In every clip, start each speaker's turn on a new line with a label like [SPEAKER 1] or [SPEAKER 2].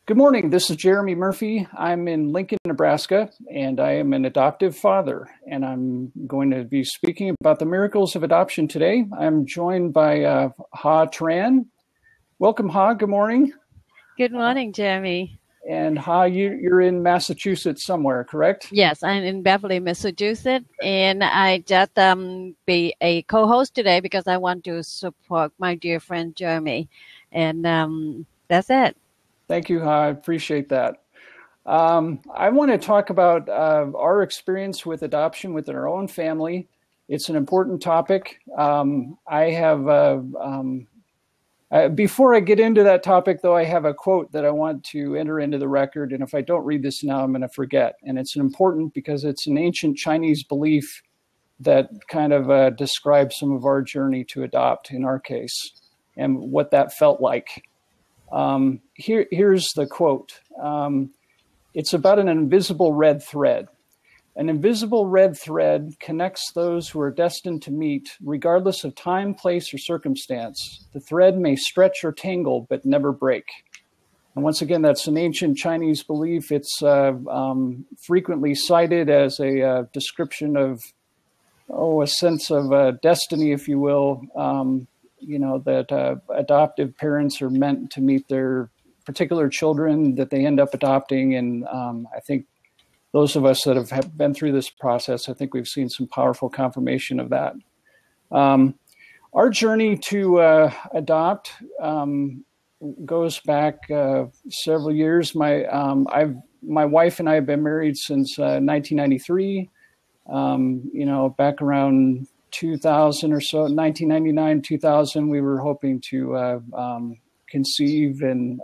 [SPEAKER 1] Good morning. This is Jeremy Murphy. I'm in Lincoln, Nebraska, and I am an adoptive father. And I'm going to be speaking about the miracles of adoption today. I'm joined by Ha Tran. Welcome, Ha. Good morning.
[SPEAKER 2] Good morning, Jeremy.
[SPEAKER 1] And Ha, you're in Massachusetts somewhere, correct?
[SPEAKER 2] Yes, I'm in Beverly, Massachusetts, and I just be a co-host today because I want to support my dear friend Jeremy, and that's it.
[SPEAKER 1] Thank you, Ha. I appreciate that. I want to talk about our experience with adoption within our own family. It's an important topic. Before I get into that topic, though, I have a quote that I want to enter into the record. And if I don't read this now, I'm going to forget. And it's important because it's an ancient Chinese belief that kind of describes some of our journey to adopt in our case and what that felt like. Here's the quote. It's about an invisible red thread. An invisible red thread connects those who are destined to meet, regardless of time, place, or circumstance. The thread may stretch or tangle, but never break. And once again, that's an ancient Chinese belief. It's frequently cited as a description of, a sense of destiny, if you will. That adoptive parents are meant to meet their particular children that they end up adopting. And I think those of us that have been through this process, I think we've seen some powerful confirmation of that. Our journey to adopt goes back several years. My wife and I have been married since 1993. Back around 2000 or so, 1999, 2000, we were hoping to conceive and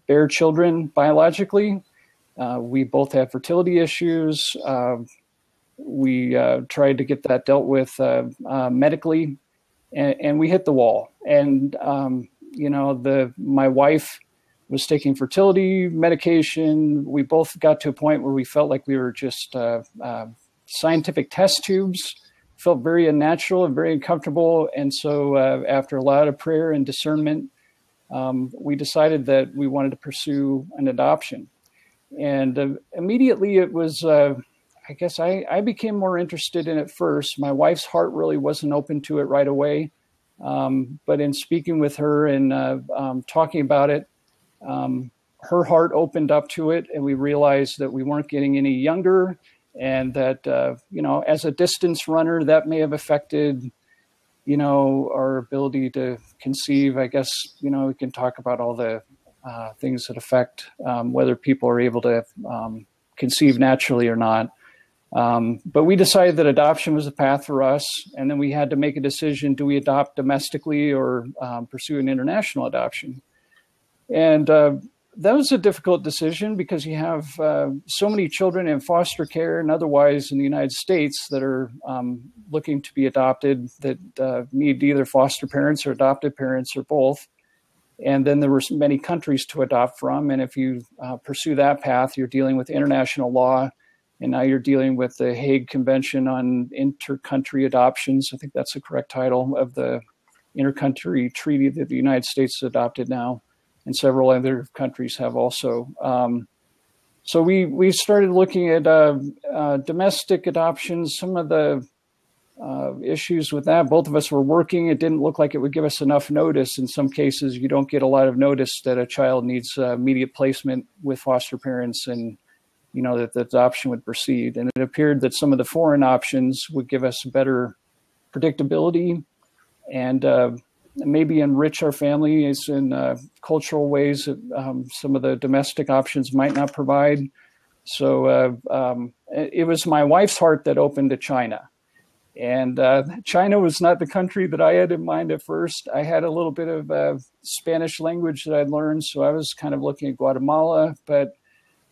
[SPEAKER 1] bear children biologically. We both had fertility issues. We tried to get that dealt with medically, and we hit the wall. And my wife was taking fertility medication. We both got to a point where we felt like we were just scientific test tubes. Felt very unnatural and very uncomfortable. And so after a lot of prayer and discernment, we decided that we wanted to pursue an adoption. And immediately it was, I became more interested in it first. My wife's heart really wasn't open to it right away. But in speaking with her and talking about it, her heart opened up to it, and we realized that we weren't getting any younger, and that, as a distance runner, that may have affected, our ability to conceive. I guess, we can talk about all the things that affect whether people are able to conceive naturally or not. But we decided that adoption was a path for us. And then we had to make a decision: do we adopt domestically or pursue an international adoption? And that was a difficult decision because you have so many children in foster care and otherwise in the United States that are looking to be adopted that need either foster parents or adoptive parents or both. And then there were many countries to adopt from. And if you pursue that path, you're dealing with international law. And now you're dealing with the Hague Convention on Inter-Country Adoptions. I think that's the correct title of the inter-country treaty that the United States has adopted now. And several other countries have also. So we started looking at domestic adoptions. Some of the issues with that, both of us were working. It didn't look like it would give us enough notice. In some cases, you don't get a lot of notice that a child needs immediate placement with foster parents, and that the adoption would proceed. And it appeared that some of the foreign options would give us better predictability and maybe enrich our families in cultural ways that some of the domestic options might not provide. So it was my wife's heart that opened to China. And China was not the country that I had in mind at first. I had a little bit of Spanish language that I'd learned, so I was kind of looking at Guatemala. But,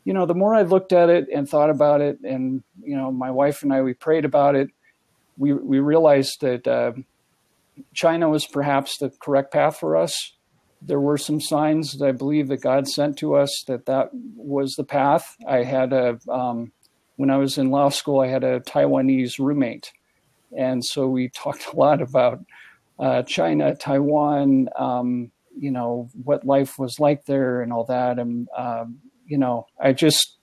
[SPEAKER 1] the more I looked at it and thought about it, and, my wife and I, we prayed about it, we realized that China was perhaps the correct path for us. There were some signs that I believe that God sent to us that was the path. I had when I was in law school, I had a Taiwanese roommate. And so we talked a lot about China, Taiwan, what life was like there and all that. And, I just,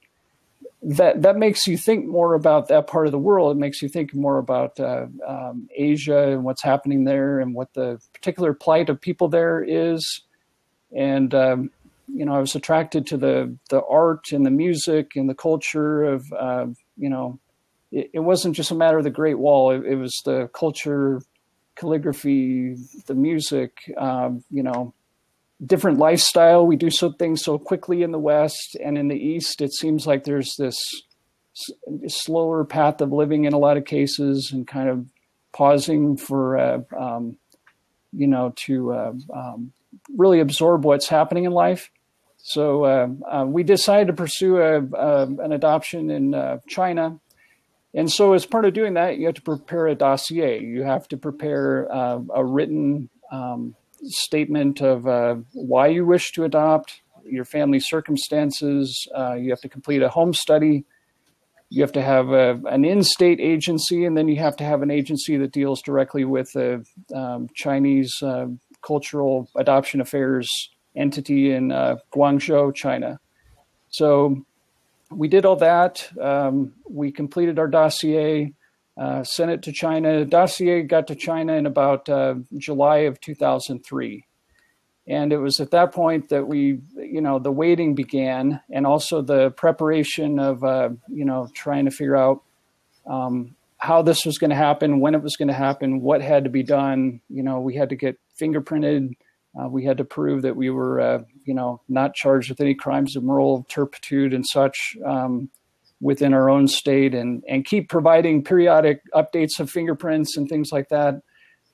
[SPEAKER 1] that makes you think more about that part of the world. It makes you think more about Asia and what's happening there and what the particular plight of people there is. And, I was attracted to the art and the music and the culture of, it wasn't just a matter of the Great Wall. It was the culture, calligraphy, the music, different lifestyle. We do things so quickly in the West, and in the East, it seems like there's this slower path of living in a lot of cases, and kind of pausing for, to really absorb what's happening in life. So we decided to pursue an adoption in China. And so as part of doing that, you have to prepare a dossier. You have to prepare a written statement of why you wish to adopt, your family circumstances. You have to complete a home study. You have to have an in-state agency, and then you have to have an agency that deals directly with the Chinese Cultural Adoption Affairs entity in Guangzhou, China. So we did all that. We completed our dossier, sent it to China. The dossier got to China in about July of 2003. And it was at that point that the waiting began, and also the preparation of, trying to figure out how this was going to happen, when it was going to happen, what had to be done. We had to get fingerprinted. We had to prove that we were, not charged with any crimes of moral turpitude and such within our own state, and keep providing periodic updates of fingerprints and things like that.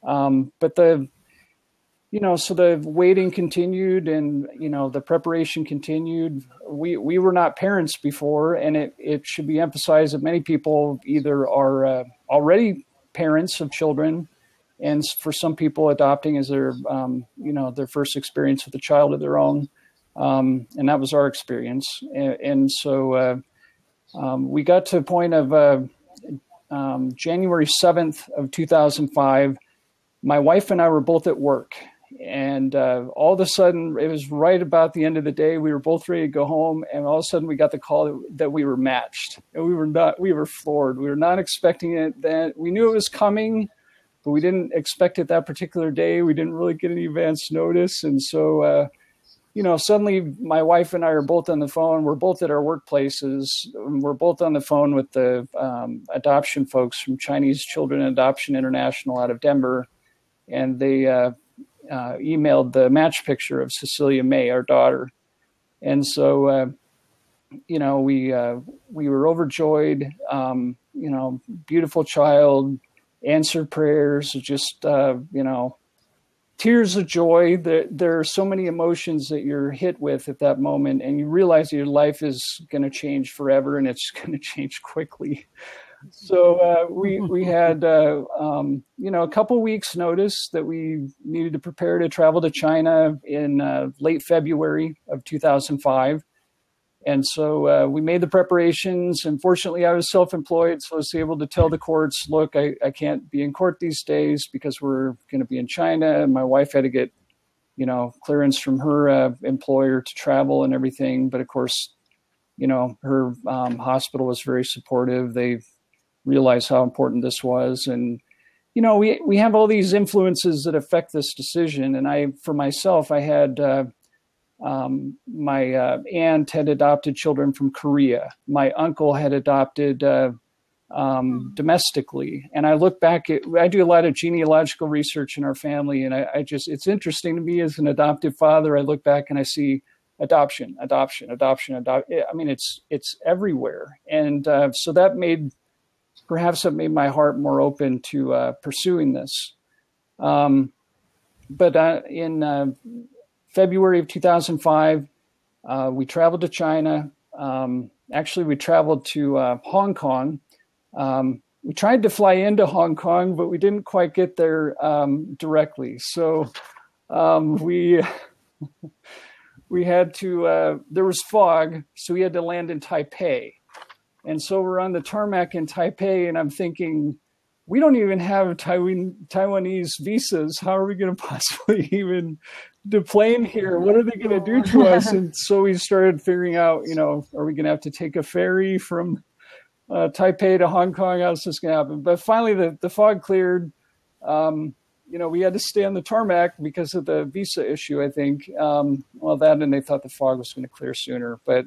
[SPEAKER 1] But so the waiting continued, and, the preparation continued. We were not parents before, and it should be emphasized that many people either are already parents of children, and for some people, adopting is their first experience with a child of their own. And that was our experience. And so we got to the point of January 7th of 2005. My wife and I were both at work. And all of a sudden, it was right about the end of the day. We were both ready to go home. And all of a sudden, we got the call that we were matched. And we were floored. We were not expecting it. That we knew it was coming, but we didn't expect it that particular day. We didn't really get any advance notice. And so, suddenly my wife and I are both on the phone. We're both at our workplaces. We're both on the phone with the adoption folks from Chinese Children Adoption International out of Denver. And they emailed the match picture of Cecilia May, our daughter. And so, we were overjoyed, beautiful child, answered prayers, just, tears of joy. There are so many emotions that you're hit with at that moment, and you realize your life is going to change forever, and it's going to change quickly. So we had, a couple weeks notice that we needed to prepare to travel to China in late February of 2005. And so we made the preparations. And fortunately, I was self-employed, so I was able to tell the courts, look, I can't be in court these days because we're going to be in China. And my wife had to get, clearance from her employer to travel and everything. But of course, her hospital was very supportive. They realized how important this was. And, we have all these influences that affect this decision. And for myself, I had my aunt had adopted children from Korea. My uncle had adopted domestically. And I look back I do a lot of genealogical research in our family. And it's interesting to me as an adoptive father. I look back and I see adoption. I mean, it's everywhere. And so that made my heart more open to pursuing this. But in February of 2005, we traveled to China. Actually, we traveled to Hong Kong. We tried to fly into Hong Kong, but we didn't quite get there directly. So we had to, there was fog, so we had to land in Taipei. And so we're on the tarmac in Taipei, and I'm thinking, we don't even have Taiwanese visas. How are we going to possibly even the plane here. What are they going to do to us? And so we started figuring out, are we going to have to take a ferry from Taipei to Hong Kong? How's this going to happen? But finally, the fog cleared. We had to stay on the tarmac because of the visa issue, I think. And they thought the fog was going to clear sooner. But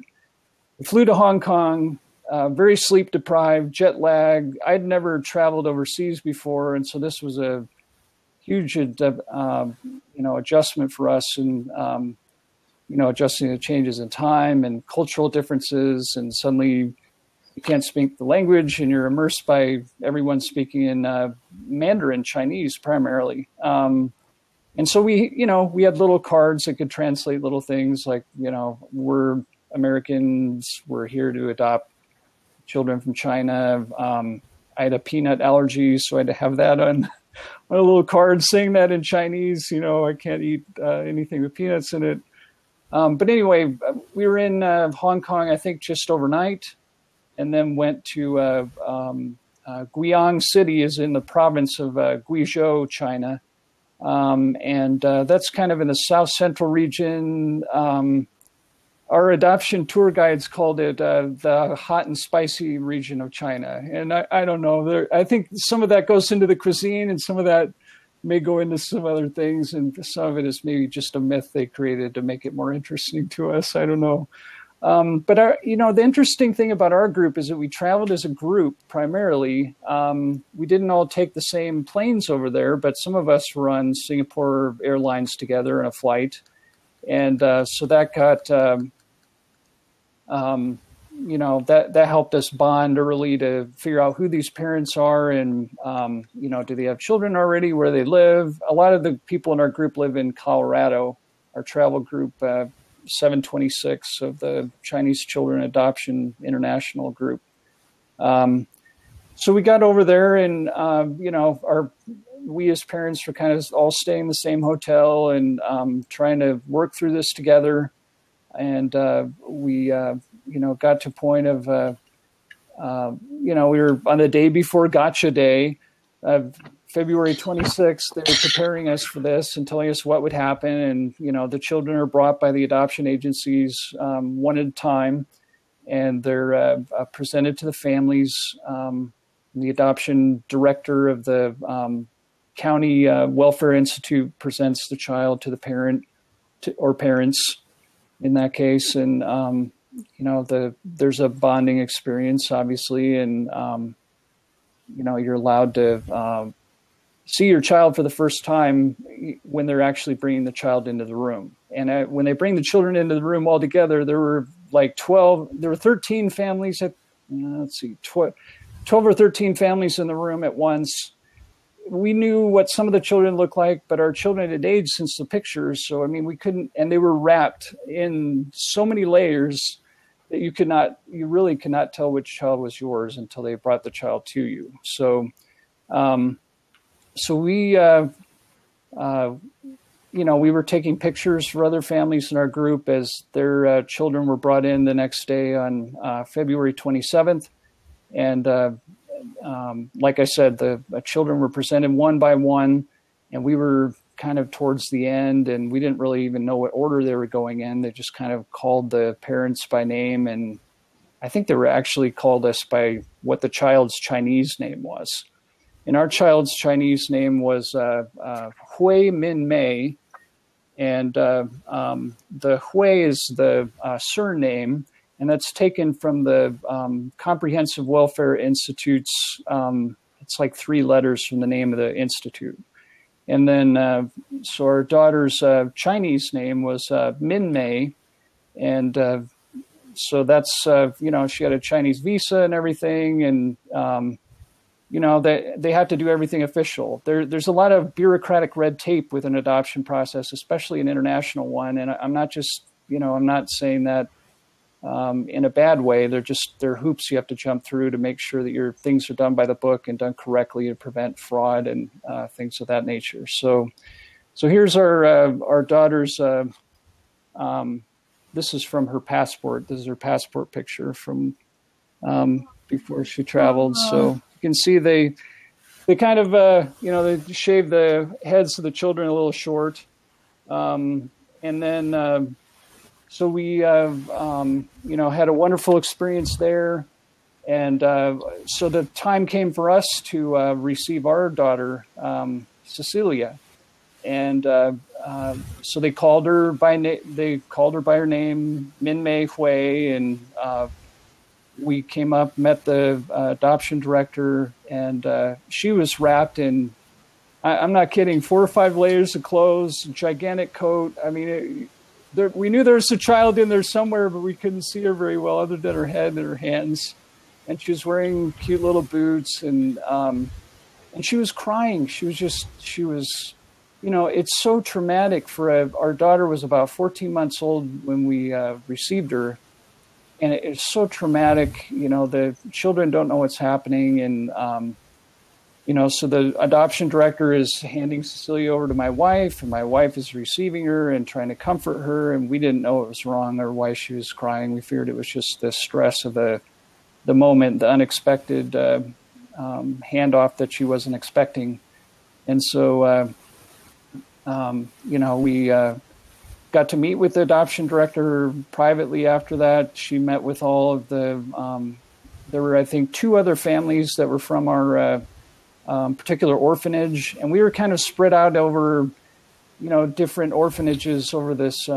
[SPEAKER 1] we flew to Hong Kong, very sleep deprived, jet lag. I'd never traveled overseas before, and so this was a huge, adjustment for us, and adjusting to changes in time and cultural differences, and suddenly you can't speak the language, and you're immersed by everyone speaking in Mandarin Chinese primarily. And so we had little cards that could translate little things like, we're Americans, we're here to adopt children from China. I had a peanut allergy, so I had to have that on a little card saying that in Chinese. I can't eat anything with peanuts in it. But anyway, we were in Hong Kong, I think, just overnight, and then went to Guiyang City, is in the province of Guizhou, China. And that's kind of in the south central region. Our adoption tour guides called it the hot and spicy region of China. And I don't know. I think some of that goes into the cuisine, and some of that may go into some other things. And some of it is maybe just a myth they created to make it more interesting to us. I don't know. But the interesting thing about our group is that we traveled as a group primarily. We didn't all take the same planes over there, but some of us were on Singapore Airlines together in a flight. And so that got, that helped us bond early to figure out who these parents are, and, do they have children already, where they live. A lot of the people in our group live in Colorado. Our travel group, 726 of the Chinese Children Adoption International Group. So we got over there, and, we as parents were kind of all staying in the same hotel and trying to work through this together. And we, got to a point of, we were on the day before Gotcha Day, February 26th. They were preparing us for this and telling us what would happen. And, the children are brought by the adoption agencies one at a time, and they're presented to the families. The adoption director of the County Welfare Institute presents the child to the parent or parents in that case. And, there's a bonding experience, obviously. And, you're allowed to see your child for the first time when they're actually bringing the child into the room. And when they bring the children into the room all together, there were 13 families, 12 or 13 families in the room at once. We knew what some of the children looked like, but our children had aged since the pictures. So, we couldn't, and they were wrapped in so many layers that you really could not tell which child was yours until they brought the child to you. So, we, we were taking pictures for other families in our group as their children were brought in the next day on February 27th. And like I said, the children were presented one by one, and we were kind of towards the end, and we didn't really even know what order they were going in. They just kind of called the parents by name, and I think they were actually called us by what the child's Chinese name was. And our child's Chinese name was Hui Min Mei, and the Hui is the surname, and that's taken from the Comprehensive Welfare Institute's, it's like 3 letters from the name of the institute. And then, so our daughter's Chinese name was Min Mei, and so that's, she had a Chinese visa and everything, and, they have to do everything official. There's a lot of bureaucratic red tape with an adoption process, especially an international one, and I'm not just, I'm not saying that in a bad way. They're hoops you have to jump through to make sure that your things are done by the book and done correctly to prevent fraud and things of that nature. So here's our daughter's. This is from her passport. This is her passport picture from before she traveled. So you can see they kind of they shave the heads of the children a little short. And then, so we, had a wonderful experience there. And so the time came for us to receive our daughter, Cecilia. And so they called her by her name, Min Mei Hui, and we came up, met the adoption director, and she was wrapped in, I'm not kidding, 4 or 5 layers of clothes, gigantic coat. I mean, we knew there was a child in there somewhere, but we couldn't see her very well other than her head and her hands. And she was wearing cute little boots, and she was crying. She was, it's so traumatic for our daughter was about 14 months old when we received her. And it's so traumatic, the children don't know what's happening. And, so the adoption director is handing Cecilia over to my wife, and my wife is receiving her and trying to comfort her. And we didn't know what was wrong or why she was crying. We feared it was just the stress of the moment, the unexpected handoff that she wasn't expecting. And so, we got to meet with the adoption director privately after that. She met with all of the, there were, I think, 2 other families that were from our particular orphanage. And we were kind of spread out over, different orphanages over this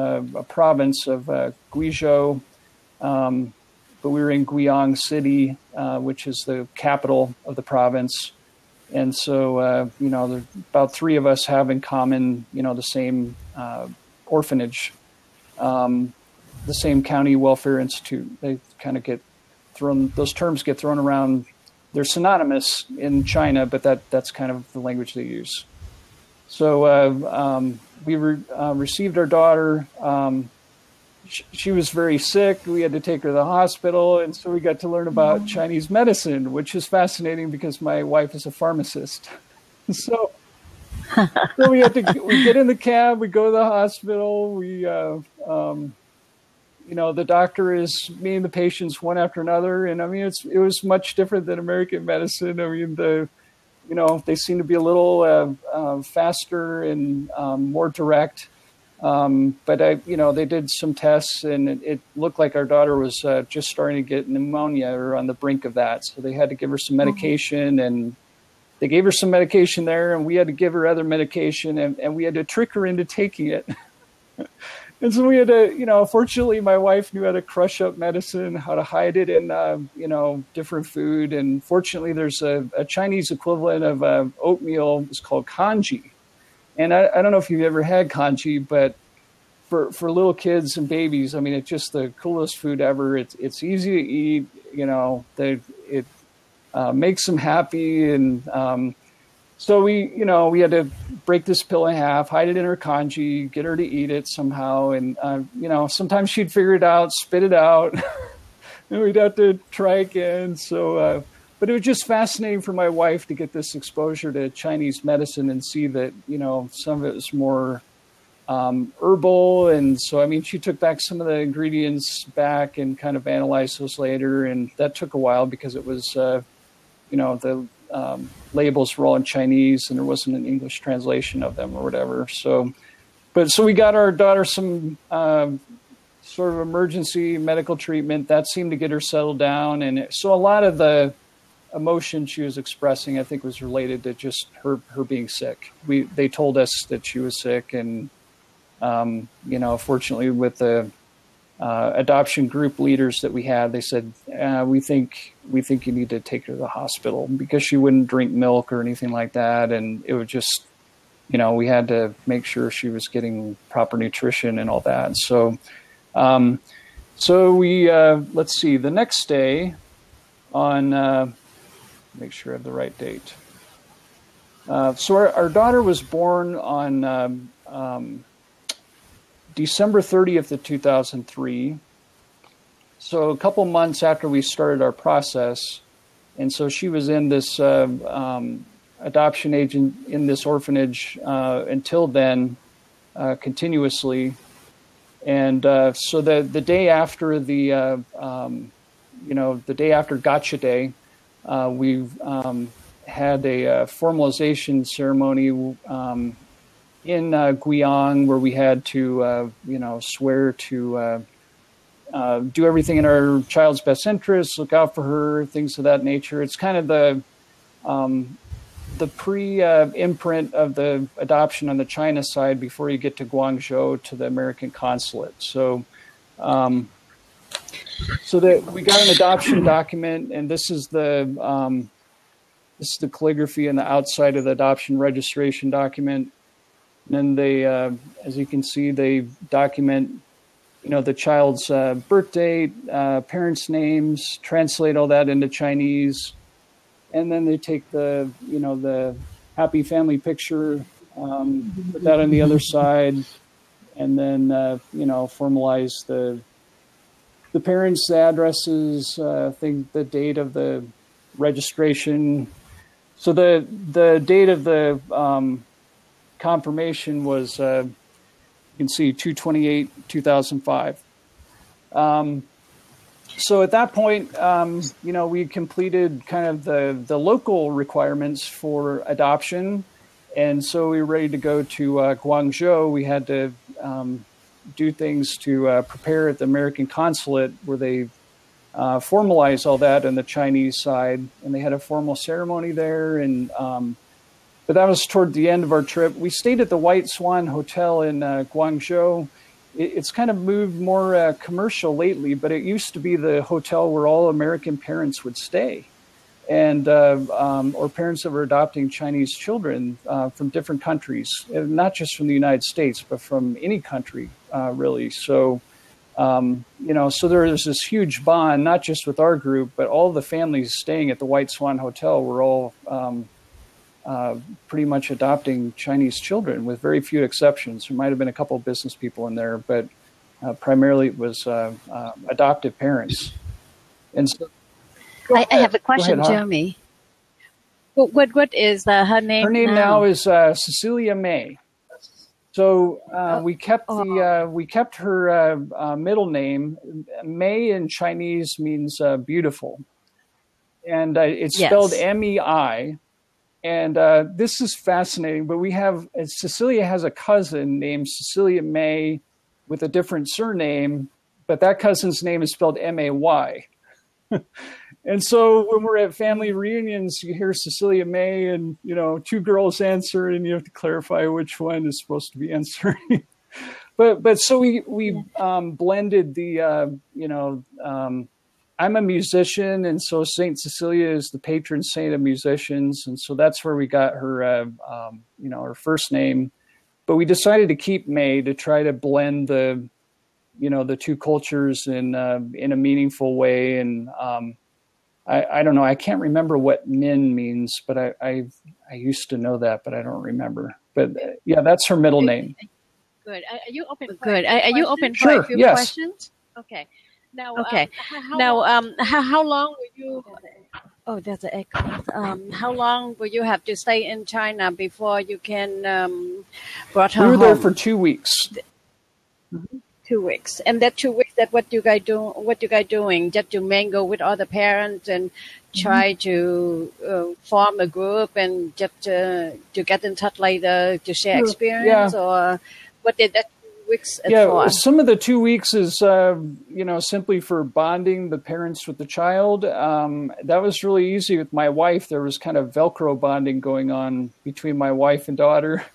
[SPEAKER 1] province of Guizhou. But we were in Guiyang City, which is the capital of the province. And so, about 3 of us have in common, the same orphanage, the same county welfare institute. They kind of those terms get thrown around. They're synonymous in China, but that's kind of the language they use. So we received our daughter. She was very sick. We had to take her to the hospital. And so we got to learn about Chinese medicine, which is fascinating because my wife is a pharmacist. So we get in the cab, we go to the hospital. The doctor is meeting the patients one after another. And I mean, it was much different than American medicine. I mean, they seem to be a little faster and more direct. But they did some tests, and it looked like our daughter was just starting to get pneumonia or on the brink of that. So they had to give her some medication, and they gave her some medication there, and we had to give her other medication, and we had to trick her into taking it. And so we had to, fortunately my wife knew how to crush up medicine, how to hide it in, different food. And fortunately there's a Chinese equivalent of oatmeal. It's called congee. And I don't know if you've ever had congee, but for little kids and babies, I mean, it's just the coolest food ever. It's easy to eat, it makes them happy. And so we had to break this pill in half, hide it in her congee, get her to eat it somehow. And, sometimes she'd figure it out, spit it out, and we'd have to try again. So, but it was just fascinating for my wife to get this exposure to Chinese medicine and see that, some of it was more herbal. And so, I mean, she took back some of the ingredients back and kind of analyzed those later. And that took a while because it was, the labels were all in Chinese and there wasn't an English translation of them or whatever. So we got our daughter some sort of emergency medical treatment that seemed to get her settled down. And so a lot of the emotion she was expressing, I think, was related to just her being sick. They told us that she was sick, and fortunately with the adoption group leaders that we had, they said, we think you need to take her to the hospital because she wouldn't drink milk or anything like that. And it would just, we had to make sure she was getting proper nutrition and all that. So, we, let's see, the next day on, make sure I have the right date. So our daughter was born on, December 30th of 2003. So a couple months after we started our process. And so she was in this adoption agent in this orphanage until then, continuously. And so the day after the day after Gotcha Day, we had a formalization ceremony in Guiyang, where we had to, swear to do everything in our child's best interest, look out for her, things of that nature. It's kind of the pre-imprint of the adoption on the China side before you get to Guangzhou to the American consulate. So that we got an adoption document, and this is the calligraphy on the outside of the adoption registration document. And then they, as you can see, they document, the child's birth date, parents' names, translate all that into Chinese, and then they take the happy family picture, put that on the other side, and then formalize the parents' addresses, the date of the registration. So the date of the confirmation was, you can see 2/28/2005. So at that point, we completed kind of the local requirements for adoption. And so we were ready to go to Guangzhou. We had to do things to prepare at the American consulate, where they formalize all that on the Chinese side. And they had a formal ceremony there. And but that was toward the end of our trip. We stayed at the White Swan Hotel in Guangzhou. It's kind of moved more commercial lately, but it used to be the hotel where all American parents would stay, and or parents that were adopting Chinese children from different countries, not just from the United States, but from any country, really. So, so there's this huge bond, not just with our group, but all the families staying at the White Swan Hotel were all pretty much adopting Chinese children, with very few exceptions. There might have been a couple of business people in there, but primarily it was adoptive parents. And so,
[SPEAKER 2] I have a question, ahead, Jeremy. What is her name?
[SPEAKER 1] Her name now is Cecilia May. So we kept her middle name. May in Chinese means beautiful, and it's spelled MEI. And this is fascinating, but Cecilia has a cousin named Cecilia May with a different surname, but that cousin's name is spelled M-A-Y. And so when we're at family reunions, you hear Cecilia May and, two girls answer, and you have to clarify which one is supposed to be answering. but so we blended the, I'm a musician, and so Saint Cecilia is the patron saint of musicians, and so that's where we got her, her first name. But we decided to keep May to try to blend the two cultures in a meaningful way. And I don't know, I can't remember what Min means, but I used to know that, but I don't remember. But yeah, that's her middle name.
[SPEAKER 2] Good. Are you open? Good. Are you open for a few questions? Okay. Now, how long will you? Oh, there's an echo. How long will you have to stay in China before you can brought her home?
[SPEAKER 1] We were there for 2 weeks.
[SPEAKER 2] 2 weeks, and that 2 weeks, that what you guys do? What you guys doing? Just to mingle with other parents and try to form a group and just to get in touch later to share experience, or what did that? Weeks
[SPEAKER 1] some of the 2 weeks is, simply for bonding the parents with the child. That was really easy with my wife. There was kind of Velcro bonding going on between my wife and daughter.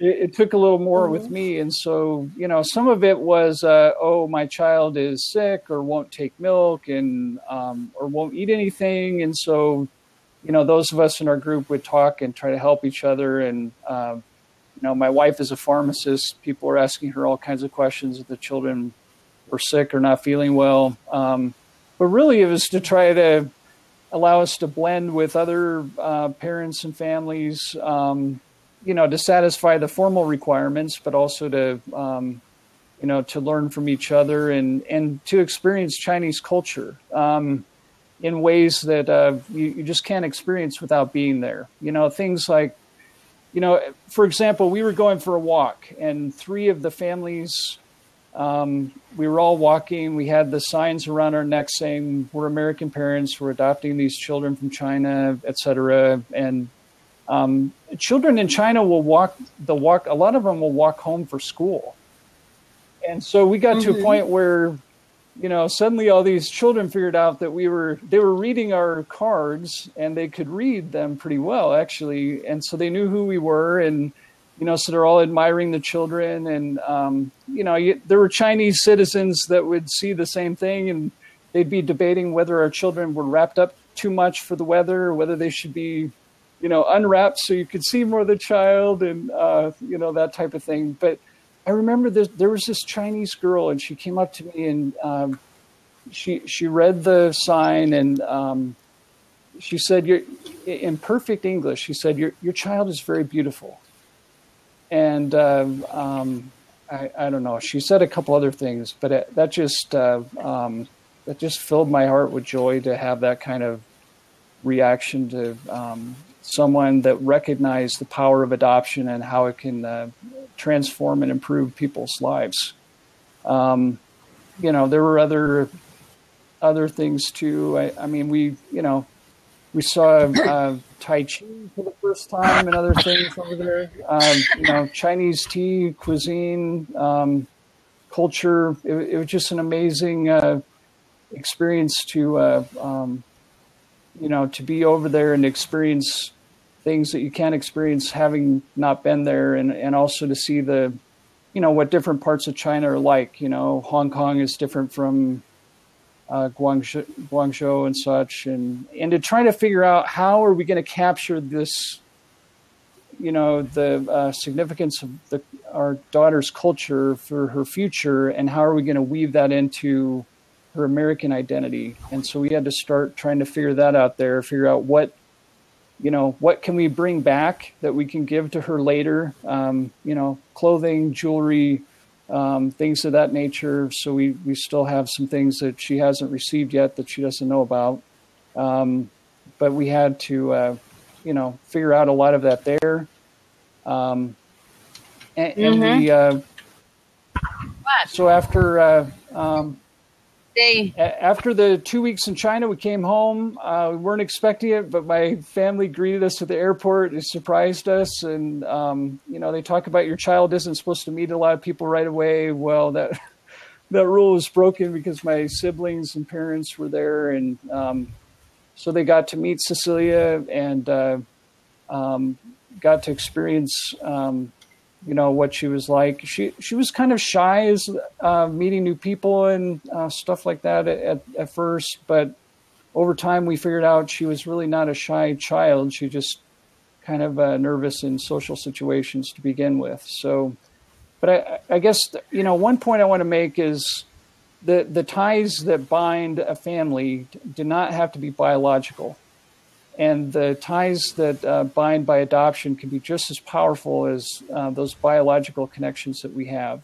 [SPEAKER 1] It took a little more with me. And so, some of it was, my child is sick or won't take milk and or won't eat anything. And so, those of us in our group would talk and try to help each other. And, my wife is a pharmacist. People are asking her all kinds of questions if the children were sick or not feeling well. But really, it was to try to allow us to blend with other parents and families, to satisfy the formal requirements, but also to, to learn from each other and to experience Chinese culture in ways that you just can't experience without being there. Things like, for example, we were going for a walk, and 3 of the families, we were all walking. We had the signs around our necks saying, we're American parents, we're adopting these children from China, et cetera. And children in China will walk. A lot of them will walk home for school, and so we got to a point where, suddenly all these children figured out that they were reading our cards, and they could read them pretty well, actually. And so they knew who we were, and, so they're all admiring the children. And, there were Chinese citizens that would see the same thing, and they'd be debating whether our children were wrapped up too much for the weather, or whether they should be, unwrapped so you could see more of the child, and, that type of thing. But I remember there was this Chinese girl, and she came up to me, and she read the sign, and she said, in perfect English, she said, your child is very beautiful. And I don't know, she said a couple other things, but that just filled my heart with joy to have that kind of reaction to someone that recognized the power of adoption and how it can transform and improve people's lives. There were other things too. I mean, we saw Tai Chi for the first time and other things over there. Chinese tea, cuisine, culture. It was just an amazing experience to be over there and experience things that you can't experience having not been there, and also to see what different parts of China are like. Hong Kong is different from Guangzhou and such, and to try to figure out how are we going to capture this, the significance of our daughter's culture for her future, and how are we going to weave that into her American identity. And so we had to start trying to figure that out there, figure out what can we bring back that we can give to her later, clothing, jewelry, things of that nature. So we still have some things that she hasn't received yet that she doesn't know about. But we had to, figure out a lot of that there. So after after the 2 weeks in China, we came home. We weren't expecting it, but my family greeted us at the airport. It surprised us. And, they talk about your child isn't supposed to meet a lot of people right away. Well, that rule was broken because my siblings and parents were there. And so they got to meet Cecilia and got to experience what she was like. She was kind of shy as meeting new people and stuff like that at first, but over time we figured out she was really not a shy child. She just kind of nervous in social situations to begin with. So, but I guess one point I want to make is the ties that bind a family do not have to be biological. And the ties that bind by adoption can be just as powerful as those biological connections that we have.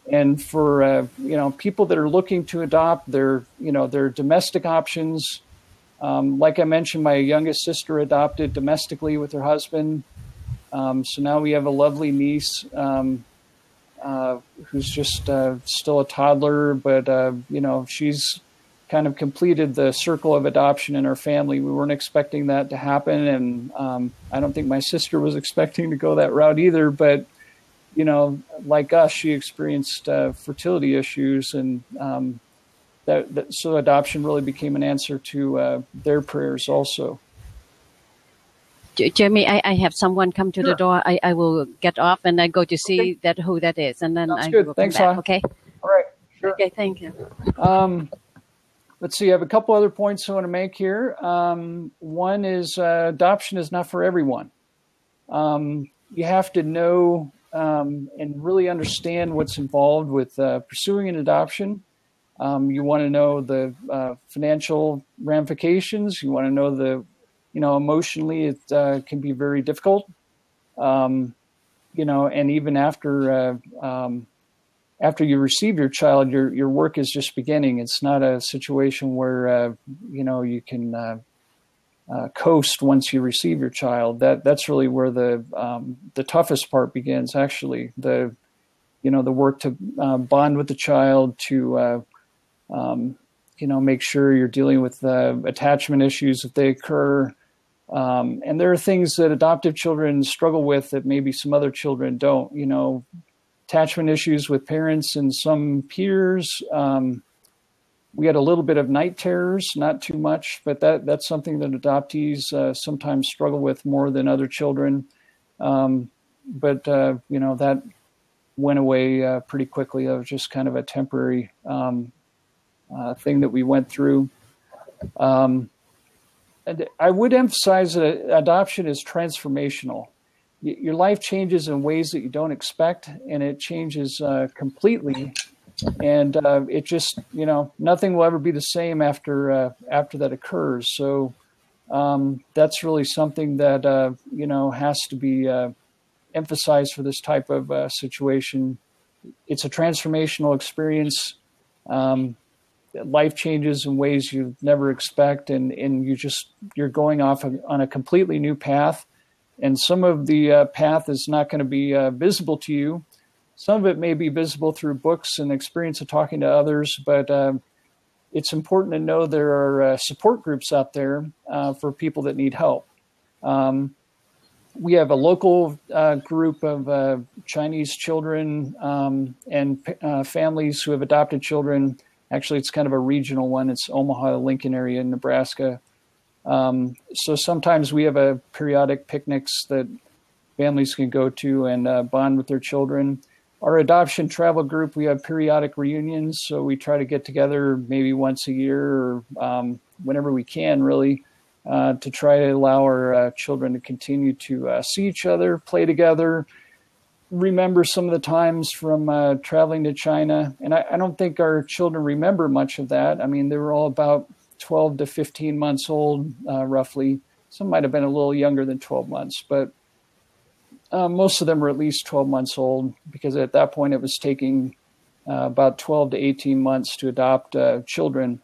[SPEAKER 1] And for people that are looking to adopt, their domestic options. Like I mentioned, my youngest sister adopted domestically with her husband. So now we have a lovely niece who's just still a toddler, but she's kind of completed the circle of adoption in our family. We weren't expecting that to happen, and I don't think my sister was expecting to go that route either. But like us, she experienced fertility issues, and so adoption really became an answer to their prayers also.
[SPEAKER 2] Jeremy, I have someone come to the door. I will get off and I go to see who that is, and then
[SPEAKER 1] Sounds
[SPEAKER 2] I
[SPEAKER 1] good.
[SPEAKER 2] will
[SPEAKER 1] Thanks,
[SPEAKER 2] come back. Okay.
[SPEAKER 1] All right. Sure.
[SPEAKER 2] Okay. Thank you.
[SPEAKER 1] Let's see. I have a couple other points I want to make here. One is adoption is not for everyone. You have to know and really understand what's involved with pursuing an adoption. You want to know the financial ramifications. You want to know emotionally it can be very difficult. And even after you receive your child, your work is just beginning. It's not a situation where you can coast once you receive your child. That's really where the toughest part begins. Actually, the work to bond with the child, to make sure you're dealing with attachment issues if they occur, And there are things that adoptive children struggle with that maybe some other children don't, you know, attachment issues with parents and some peers. We had a little bit of night terrors, not too much, but that's something that adoptees sometimes struggle with more than other children. But you know, that went away pretty quickly. It was just kind of a temporary thing that we went through. And I would emphasize that adoption is transformational. Your life changes in ways that you don't expect, and it changes completely. And it just, you know, nothing will ever be the same after that occurs. So that's really something that, you know, has to be emphasized for this type of situation. It's a transformational experience. Life changes in ways you never expect, and you're going off on a completely new path. And some of the path is not going to be visible to you. Some of it may be visible through books and experience of talking to others, but it's important to know there are support groups out there for people that need help. We have a local group of Chinese children and families who have adopted children. Actually, it's kind of a regional one. It's Omaha, Lincoln area in Nebraska. So sometimes we have periodic picnics that families can go to and bond with their children. Our adoption travel group, we have periodic reunions. So we try to get together maybe once a year or whenever we can, really, to try to allow our children to continue to see each other, play together, remember some of the times from traveling to China. And I don't think our children remember much of that. I mean, they were all about 12 to 15 months old, roughly. Some might have been a little younger than 12 months, but most of them were at least 12 months old, because at that point it was taking about 12 to 18 months to adopt children.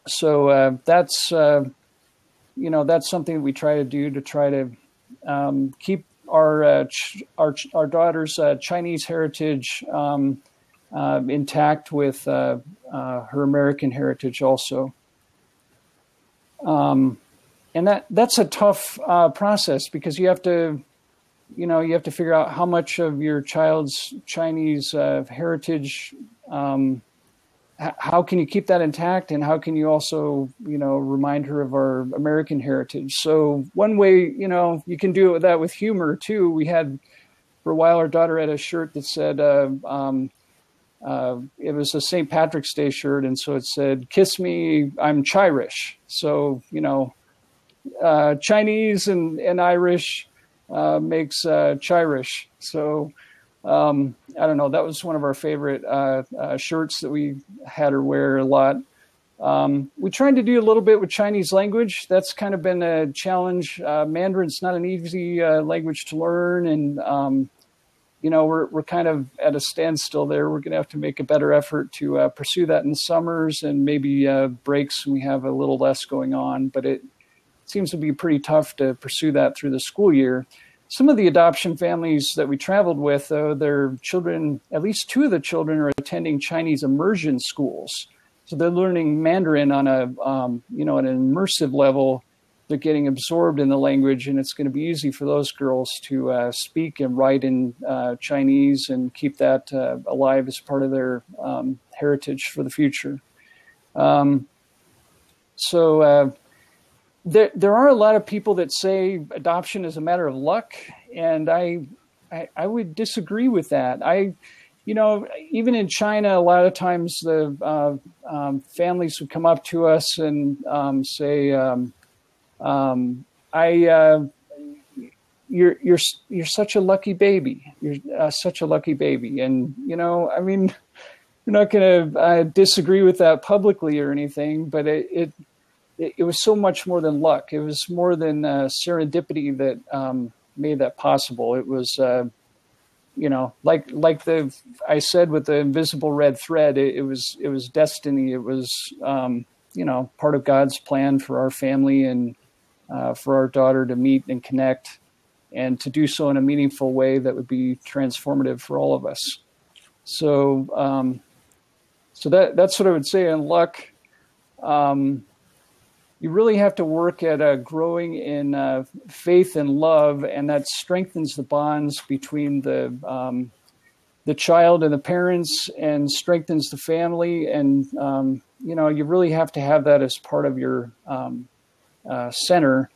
[SPEAKER 1] So that's, you know, that's something that we try to do to try to keep our daughter's Chinese heritage intact with her American heritage also. And that's a tough process, because you have to figure out how much of your child's Chinese heritage, how can you keep that intact, and how can you also, you know, remind her of our American heritage. So one way, you know, you can do that with humor too. We had, for a while, our daughter had a shirt that said, it was a St. Patrick's Day shirt, and so it said, "Kiss me, I'm Chirish." So, you know, Chinese and Irish makes Chirish. So I don't know, that was one of our favorite shirts that we had her wear a lot. We tried to do a little bit with Chinese language. That's kind of been a challenge. Mandarin's not an easy language to learn, and you know, we're kind of at a standstill there. We're going to have to make a better effort to pursue that in the summers, and maybe breaks when we have a little less going on. But it seems to be pretty tough to pursue that through the school year. Some of the adoption families that we traveled with, though, their children, at least two of the children, are attending Chinese immersion schools. So they're learning Mandarin on a, you know, at an immersive level. They're getting absorbed in the language, and it's going to be easy for those girls to speak and write in Chinese and keep that alive as part of their heritage for the future. There are a lot of people that say adoption is a matter of luck, and I would disagree with that. You know, even in China, a lot of times the families would come up to us and say, "You're such a lucky baby. You're such a lucky baby." And you know, I mean, we're not going to disagree with that publicly or anything, but it was so much more than luck. It was more than serendipity that made that possible. It was, you know, like I said with the invisible red thread. It was destiny. It was, you know, part of God's plan for our family and for our daughter to meet and connect, and to do so in a meaningful way that would be transformative for all of us. So, so that's what I would say on luck. you really have to work at growing in faith and love, and that strengthens the bonds between the child and the parents, and strengthens the family. And you really have to have that as part of your center.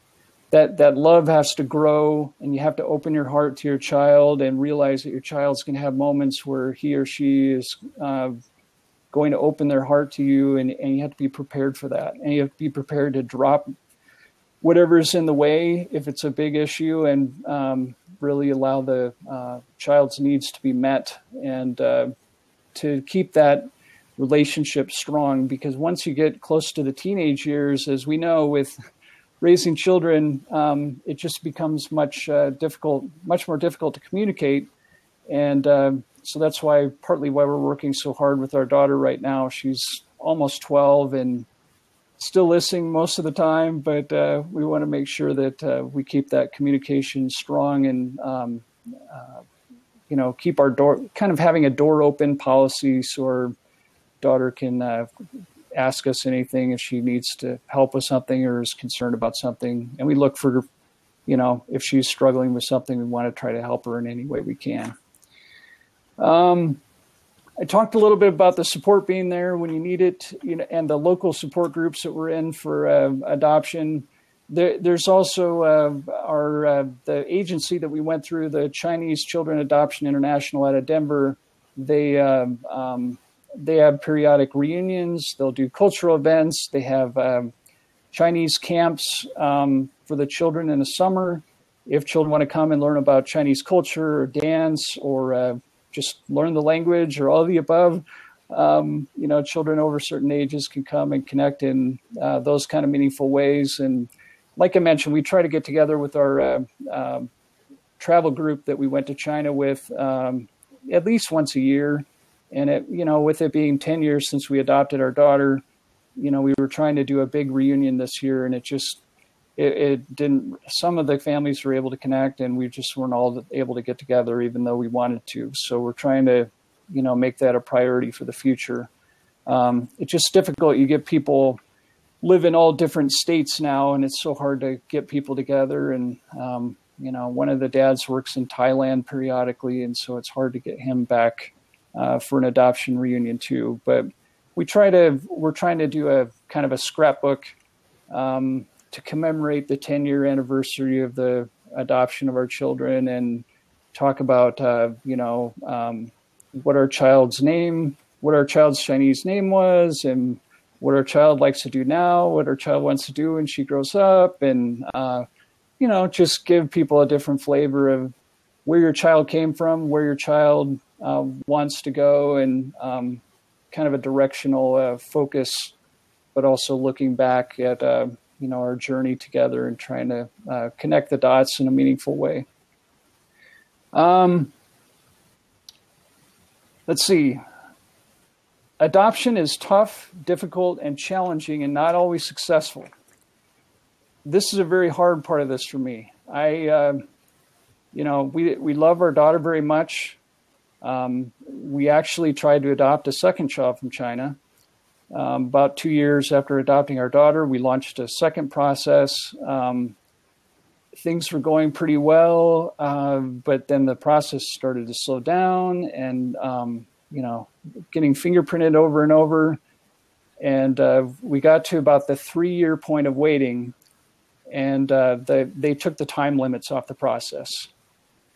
[SPEAKER 1] That love has to grow, and you have to open your heart to your child and realize that your child's going to have moments where he or she is going to open their heart to you, and you have to be prepared for that. And you have to be prepared to drop whatever's in the way if it's a big issue, and really allow the child's needs to be met, and to keep that relationship strong. Because once you get close to the teenage years, as we know with raising children, it just becomes much more difficult to communicate. And so that's partly why we're working so hard with our daughter right now. She's almost 12 and still listening most of the time, but we want to make sure that we keep that communication strong, and keep our door, kind of having a door open policy, so our daughter can ask us anything if she needs to help with something or is concerned about something. And we look for, if she's struggling with something, we want to try to help her in any way we can. I talked a little bit about the support being there when you need it, and the local support groups that we're in for adoption. There's also the agency that we went through, the Chinese Children Adoption International out of Denver. They have periodic reunions. They'll do cultural events. They have Chinese camps for the children in the summer. If children want to come and learn about Chinese culture or dance, or just learn the language, or all of the above, children over certain ages can come and connect in those kind of meaningful ways. And like I mentioned, we try to get together with our travel group that we went to China with at least once a year. And with it being 10 years since we adopted our daughter, we were trying to do a big reunion this year, and it didn't. Some of the families were able to connect, and we just weren't all able to get together, even though we wanted to. So we're trying to, make that a priority for the future. It's just difficult. You get people live in all different states now, and it's so hard to get people together. And, one of the dads works in Thailand periodically, and so it's hard to get him back for an adoption reunion too. But we're trying to do a kind of a scrapbook to commemorate the 10-year anniversary of the adoption of our children, and talk about, what our child's Chinese name was, and what our child likes to do now, what our child wants to do when she grows up, and, just give people a different flavor of where your child came from, where your child wants to go, and kind of a directional focus, but also looking back at, our journey together and trying to connect the dots in a meaningful way. Let's see. Adoption is tough, difficult, and challenging, and not always successful. This is a very hard part of this for me. We love our daughter very much. We actually tried to adopt a second child from China. About 2 years after adopting our daughter, we launched a second process. Things were going pretty well, but then the process started to slow down, and, getting fingerprinted over and over. And we got to about the 3-year point of waiting, and they took the time limits off the process.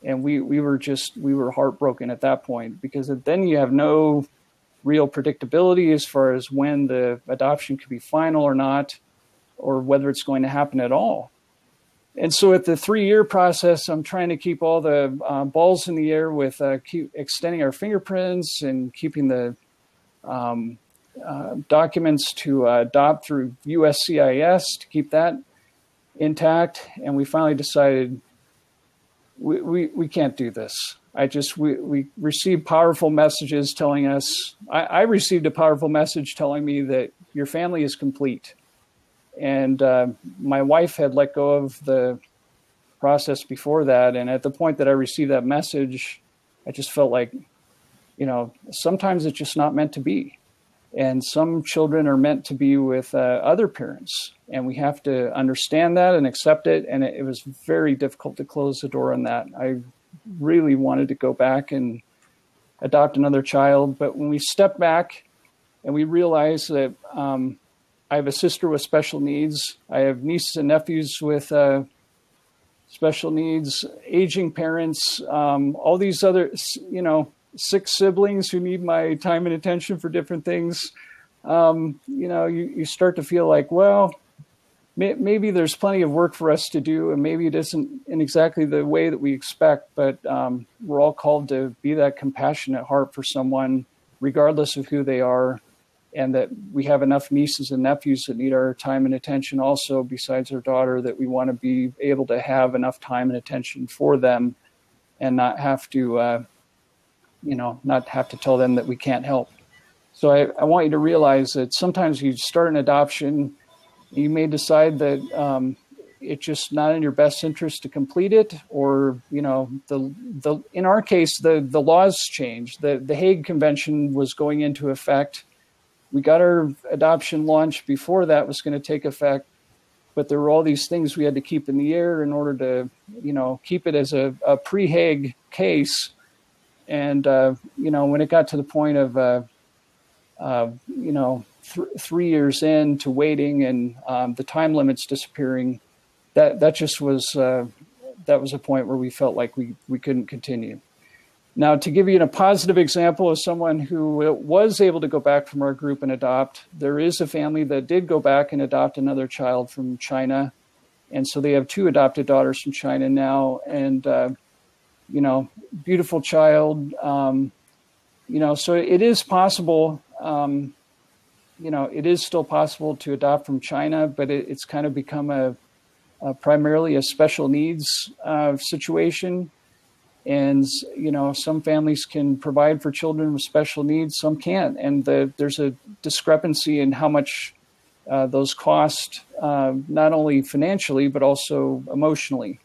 [SPEAKER 1] And we were heartbroken at that point, because then you have no real predictability as far as when the adoption could be final or not, or whether it's going to happen at all. And so at the 3-year process, I'm trying to keep all the balls in the air with keep extending our fingerprints and keeping the documents to adopt through USCIS to keep that intact. And we finally decided we can't do this. We received powerful messages telling us, I received a powerful message telling me that your family is complete. And my wife had let go of the process before that. And at the point that I received that message, I just felt like, sometimes it's just not meant to be. And some children are meant to be with other parents, and we have to understand that and accept it. And it was very difficult to close the door on that. I really wanted to go back and adopt another child. But when we step back and we realize that I have a sister with special needs, I have nieces and nephews with special needs, aging parents, all these other, 6 siblings who need my time and attention for different things, you start to feel like, well, maybe there's plenty of work for us to do, and maybe it isn't in exactly the way that we expect, but we're all called to be that compassionate heart for someone, regardless of who they are, and that we have enough nieces and nephews that need our time and attention also, besides our daughter, that we want to be able to have enough time and attention for them and not have to not have to tell them that we can't help. So I want you to realize that sometimes you start an adoption, you may decide that it's just not in your best interest to complete it, or, in our case, the laws changed. The Hague Convention was going into effect. We got our adoption launch before that was going to take effect, but there were all these things we had to keep in the air in order to, keep it as a pre-Hague case. And, when it got to the point of, 3 years into waiting and the time limits disappearing, that just was, that was a point where we felt like we couldn't continue. Now, to give you a positive example of someone who was able to go back from our group and adopt, there is a family that did go back and adopt another child from China. And so they have 2 adopted daughters from China now. And, beautiful child, so it is possible, it is still possible to adopt from China, but it's kind of become a primarily a special needs situation. And, some families can provide for children with special needs, some can't. And there's a discrepancy in how much those cost, not only financially, but also emotionally.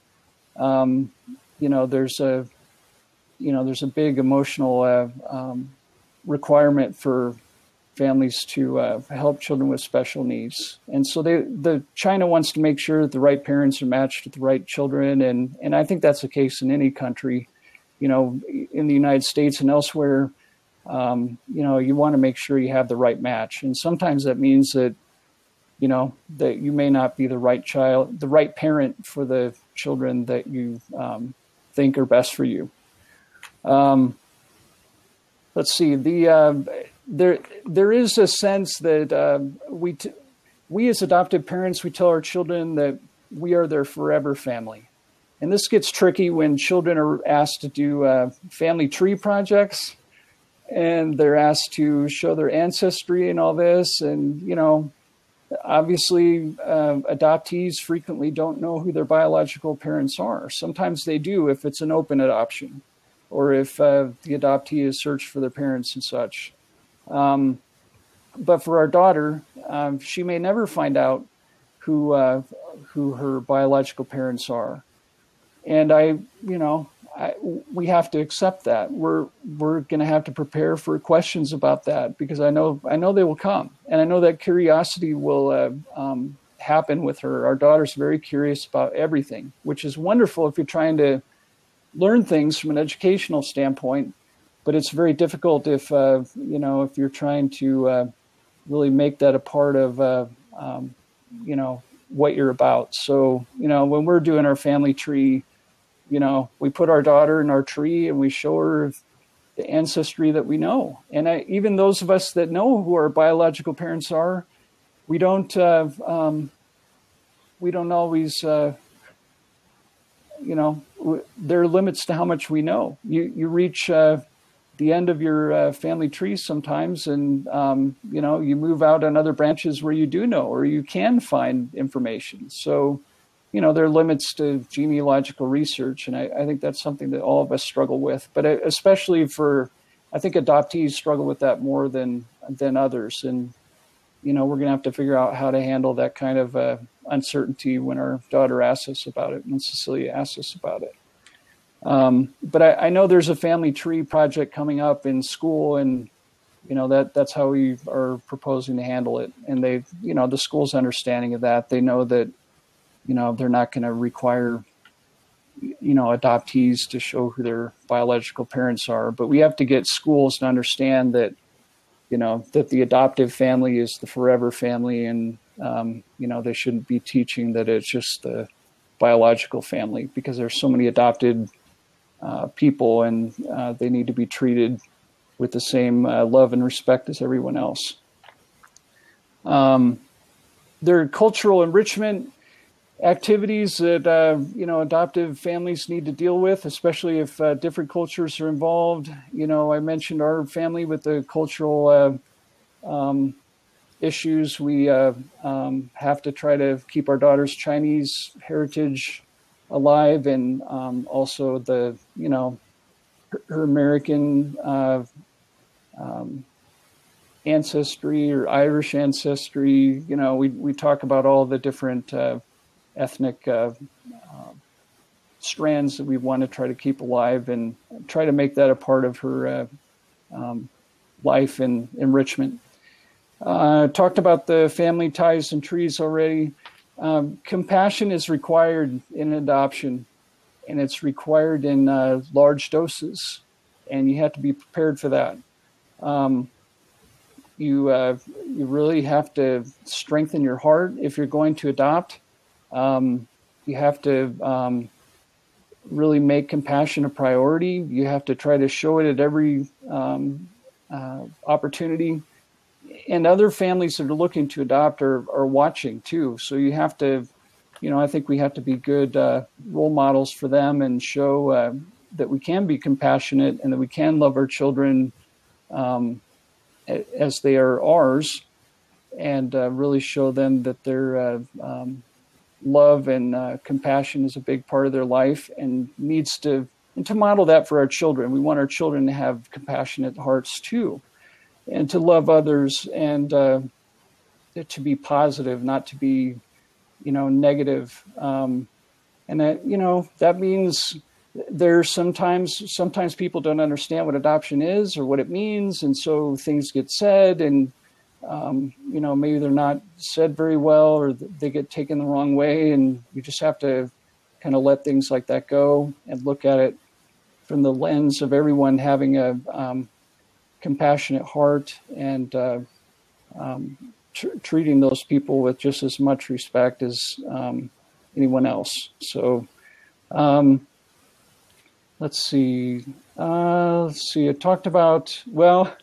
[SPEAKER 1] There's a big emotional requirement for families to help children with special needs. And so the China wants to make sure that the right parents are matched with the right children. And I think that's the case in any country, in the United States and elsewhere. You want to make sure you have the right match. And sometimes that means that, that you may not be the right parent for the children that you think are best for you. Let's see. There is a sense that we as adoptive parents, we tell our children that we are their forever family. And this gets tricky when children are asked to do family tree projects, and they're asked to show their ancestry and all this. And, obviously adoptees frequently don't know who their biological parents are. Sometimes they do if it's an open adoption, or if the adoptee has searched for their parents and such. But for our daughter, she may never find out who her biological parents are. And we have to accept that. We're going to have to prepare for questions about that, because I know they will come, and I know that curiosity will happen with her. Our daughter's very curious about everything, which is wonderful if you're trying to learn things from an educational standpoint. But it's very difficult if you're trying to really make that a part of what you're about. So when we're doing our family tree, we put our daughter in our tree and we show her the ancestry that we know. And even those of us that know who our biological parents are, we don't always, there are limits to how much we know. You reach the end of your family tree sometimes, and you move out on other branches where you do know, or you can find information. So there are limits to genealogical research, and I think that's something that all of us struggle with. But especially I think adoptees struggle with that more than others. And we're going to have to figure out how to handle that kind of uncertainty when our daughter asks us about it, when Cecilia asks us about it. But I know there's a family tree project coming up in school, and that's how we are proposing to handle it. And they, the school's understanding of that. They know that, they're not going to require, adoptees to show who their biological parents are. But we have to get schools to understand that, that the adoptive family is the forever family. And, they shouldn't be teaching that it's just the biological family, because there's so many adopted people, and they need to be treated with the same love and respect as everyone else. There are cultural enrichment activities that adoptive families need to deal with, especially if different cultures are involved. I mentioned our family with the cultural issues. We have to try to keep our daughter's Chinese heritage alive, and also the her American ancestry or Irish ancestry. We talk about all the different ethnic strands that we want to try to keep alive, and try to make that a part of her life and enrichment. Talked about the family ties and trees already. Compassion is required in adoption, and it's required in large doses, and you have to be prepared for that. You really have to strengthen your heart if you're going to adopt. You have to really make compassion a priority. You have to try to show it at every opportunity. And other families that are looking to adopt are watching too. So you have to, I think we have to be good role models for them, and show that we can be compassionate and that we can love our children as they are ours, and really show them that their love and compassion is a big part of their life, and to model that for our children. We want our children to have compassionate hearts too, and to love others, and to be positive, not to be, negative. And that, that means there's sometimes people don't understand what adoption is or what it means. And so things get said, and, maybe they're not said very well, or they get taken the wrong way. And you just have to kind of let things like that go and look at it from the lens of everyone having a compassionate heart, and treating those people with just as much respect as anyone else. So let's see. I talked about, we don't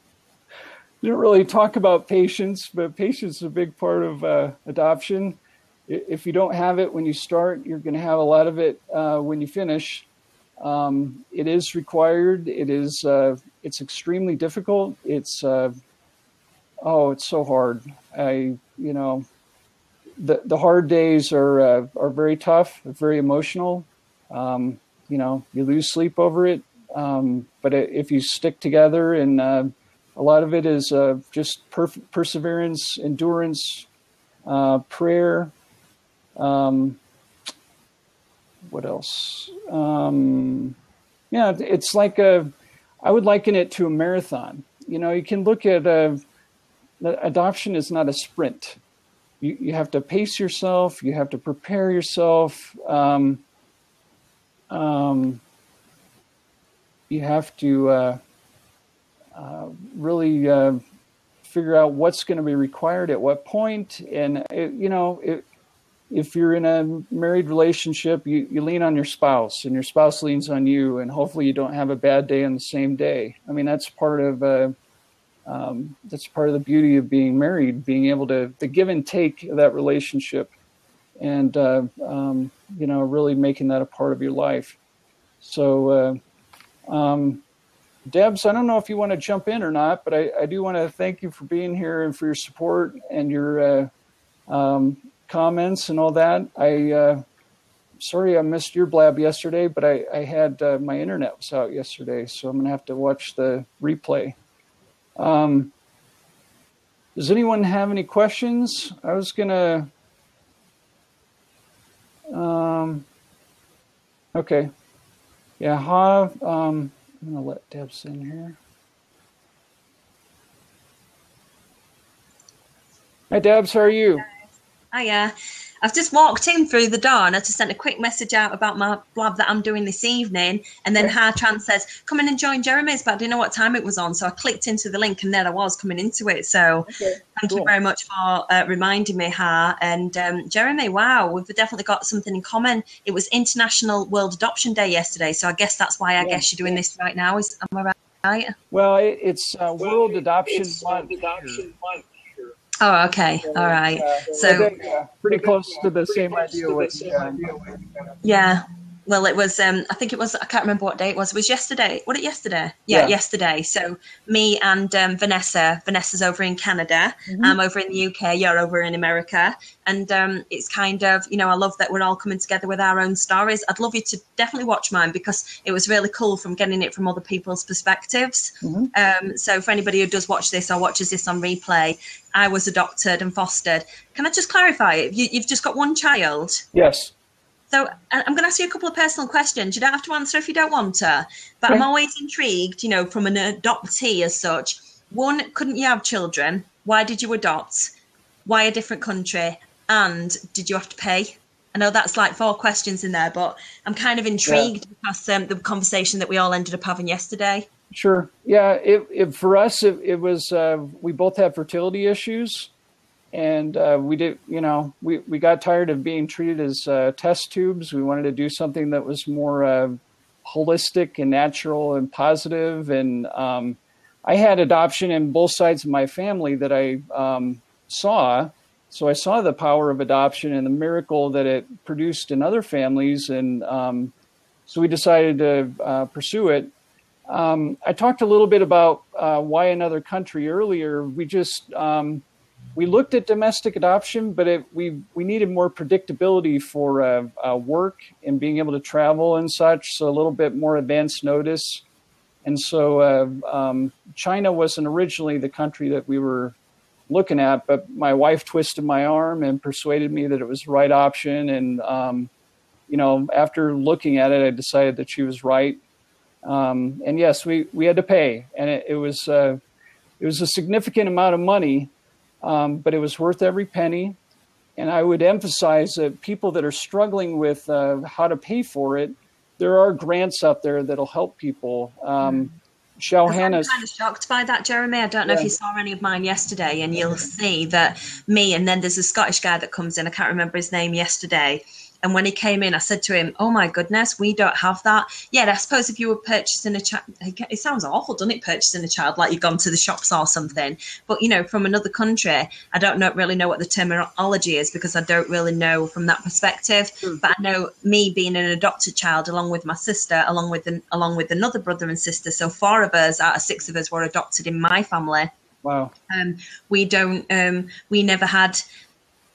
[SPEAKER 1] really talk about patience, but patience is a big part of adoption. If you don't have it when you start, you're going to have a lot of it when you finish. It is required. It's extremely difficult. It's so hard. The hard days are very tough, very emotional. You lose sleep over it. But if you stick together, and a lot of it is just perseverance, endurance, prayer. What else? It's like I would liken it to a marathon. You can look at adoption is not a sprint. You have to pace yourself. You have to prepare yourself. You have to really figure out what's going to be required at what point. And, if you're in a married relationship, you lean on your spouse, and your spouse leans on you, and hopefully you don't have a bad day on the same day. I mean, that's part of the beauty of being married, being able to the give and take of that relationship, and really making that a part of your life. So, Debs, I don't know if you want to jump in or not, but I do want to thank you for being here and for your support and your comments and all that. Sorry I missed your blab yesterday, but I had my internet was out yesterday, so I'm going to have to watch the replay. Does anyone have any questions? I was going to... okay. Yeah, I'm going to let Debs in here. Hi, Debs. How are you?
[SPEAKER 3] Hiya. I've just walked in through the door and I just sent a quick message out about my blab that I'm doing this evening. And then Hartran says, come in and join Jeremy's, but I didn't know what time it was on. So I clicked into the link and there I was coming into it. So thank you very much for reminding me, Har. And Jeremy, wow, we've definitely got something in common. It was International World Adoption Day yesterday. So I guess that's why I guess you're doing this right now. Am I right?
[SPEAKER 1] Well, it's World Adoption Month.
[SPEAKER 3] Oh, okay. All right. So
[SPEAKER 1] pretty close to the same idea.
[SPEAKER 3] Yeah. Well, it was, I think it was, I can't remember what day it was. It was yesterday. Was it yesterday? Yeah, yesterday. So me and Vanessa's over in Canada. I'm over in the UK. You're over in America. And it's kind of, you know, I love that we're all coming together with our own stories. I'd love you to definitely watch mine because it was really cool from getting it from other people's perspectives. So for anybody who does watch this or watches this on replay, I was adopted and fostered. Can I just clarify? You've just got one child?
[SPEAKER 1] Yes.
[SPEAKER 3] So I'm going to ask you a couple of personal questions. You don't have to answer if you don't want to, but I'm always intrigued, you know, from an adoptee as such. One, couldn't you have children? Why did you adopt? Why a different country? And did you have to pay? I know that's like 4 questions in there, but I'm kind of intrigued because the conversation that we all ended up having yesterday.
[SPEAKER 1] Sure. Yeah. For us, it was, we both have fertility issues. And we did, you know, we got tired of being treated as test tubes. We wanted to do something that was more holistic and natural and positive. And I had adoption in both sides of my family that I saw. So I saw the power of adoption and the miracle that it produced in other families. And so we decided to pursue it. I talked a little bit about why another country earlier. We just... we looked at domestic adoption, but we needed more predictability for work and being able to travel and such, so a little bit more advance notice. And so China wasn't originally the country that we were looking at, but my wife twisted my arm and persuaded me that it was the right option. And, you know, after looking at it, I decided that she was right. And yes, we had to pay, and it was a significant amount of money. But it was worth every penny. And I would emphasize that people that are struggling with how to pay for it, there are grants out there that'll help people.
[SPEAKER 3] I'm kind of shocked by that, Jeremy. I don't know if you saw any of mine yesterday, and you'll see that me, and then there's a Scottish guy that comes in. I can't remember his name yesterday. And when he came in, I said to him, oh, my goodness, we don't have that. Yeah, I suppose if you were purchasing a child, it sounds awful, doesn't it, purchasing a child like you've gone to the shops or something. But, you know, from another country, I don't really know what the terminology is because I don't really know from that perspective. But I know me being an adopted child along with my sister, along with another brother and sister. So 4 of us out of 6 of us were adopted in my family.
[SPEAKER 1] Wow.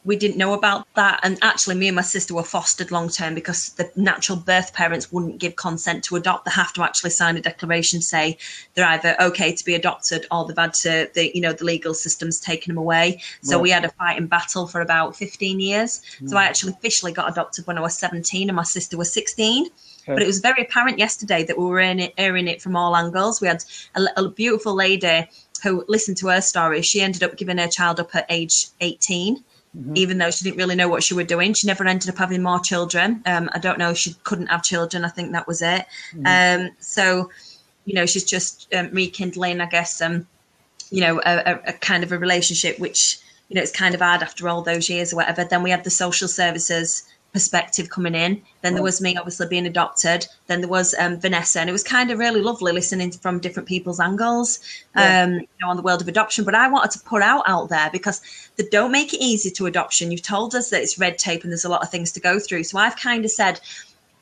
[SPEAKER 3] We didn't know about that. And actually, me and my sister were fostered long term because the natural birth parents wouldn't give consent to adopt. They have to actually sign a declaration, say they're either okay to be adopted or they've had to, the legal system's taken them away. So we had a fight and battle for about 15 years. So I actually officially got adopted when I was 17 and my sister was 16. But it was very apparent yesterday that we were airing it from all angles. We had a beautiful lady who listened to her story. She ended up giving her child up at age 18. Even though she didn't really know what she was doing. She never ended up having more children. I don't know, she couldn't have children. I think that was it. So, you know, she's just rekindling, I guess, you know, a kind of a relationship, which, you know, it's kind of hard after all those years or whatever. Then we had the social services perspective coming in. Then there was me obviously being adopted. Then there was Vanessa, and it was kind of really lovely listening from different people's angles, you know, on the world of adoption. But I wanted to put out there because they don't make it easy to adoption. You've told us that it's red tape and there's a lot of things to go through. So I've kind of said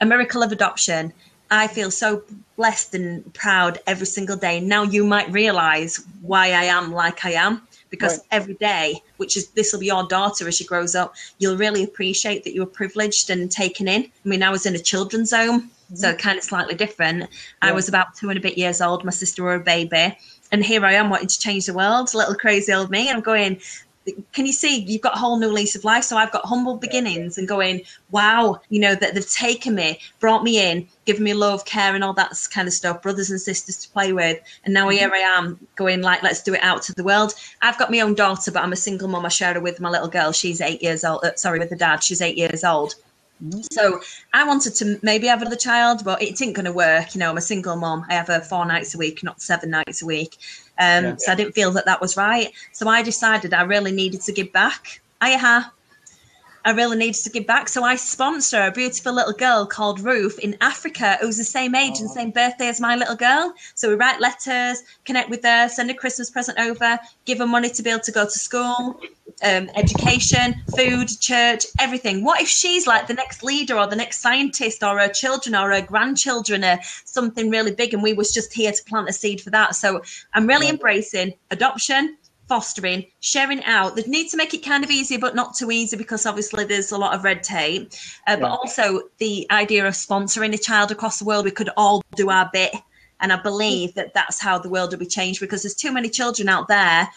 [SPEAKER 3] a miracle of adoption. I feel so blessed and proud every single day. Now you might realize why I am like I am. Because every day, this will be your daughter as she grows up, you'll really appreciate that you were privileged and taken in. I mean, I was in a children's home, so kind of slightly different. I was about 2 and a bit years old. My sister were a baby. And here I am wanting to change the world, little crazy old me. I'm going, can you see you've got a whole new lease of life? So I've got humble beginnings and going, wow, you know, that they've taken me, brought me in, given me love, care, and all that kind of stuff, brothers and sisters to play with. And now here I am going like, let's do it out to the world. I've got my own daughter, but I'm a single mom. I share her with my little girl. She's 8 years old. With the dad. She's 8 years old. So I wanted to maybe have another child, but it ain't going to work. You know, I'm a single mom. I have her 4 nights a week, not 7 nights a week. So I didn't feel that was right. So I decided I really needed to give back. I really needed to give back. So I sponsor a beautiful little girl called Ruth in Africa who's the same age and same birthday as my little girl. So we write letters, connect with her, send a Christmas present over, give her money to be able to go to school, education, food, church, everything. What if she's like the next leader or the next scientist, or her children or her grandchildren are something really big, and we was just here to plant a seed for that. So I'm really embracing adoption, fostering, sharing out. They need to make it kind of easier, but not too easy, because obviously there's a lot of red tape. But also the idea of sponsoring a child across the world. We could all do our bit. And I believe that that's how the world will be changed, because there's too many children out there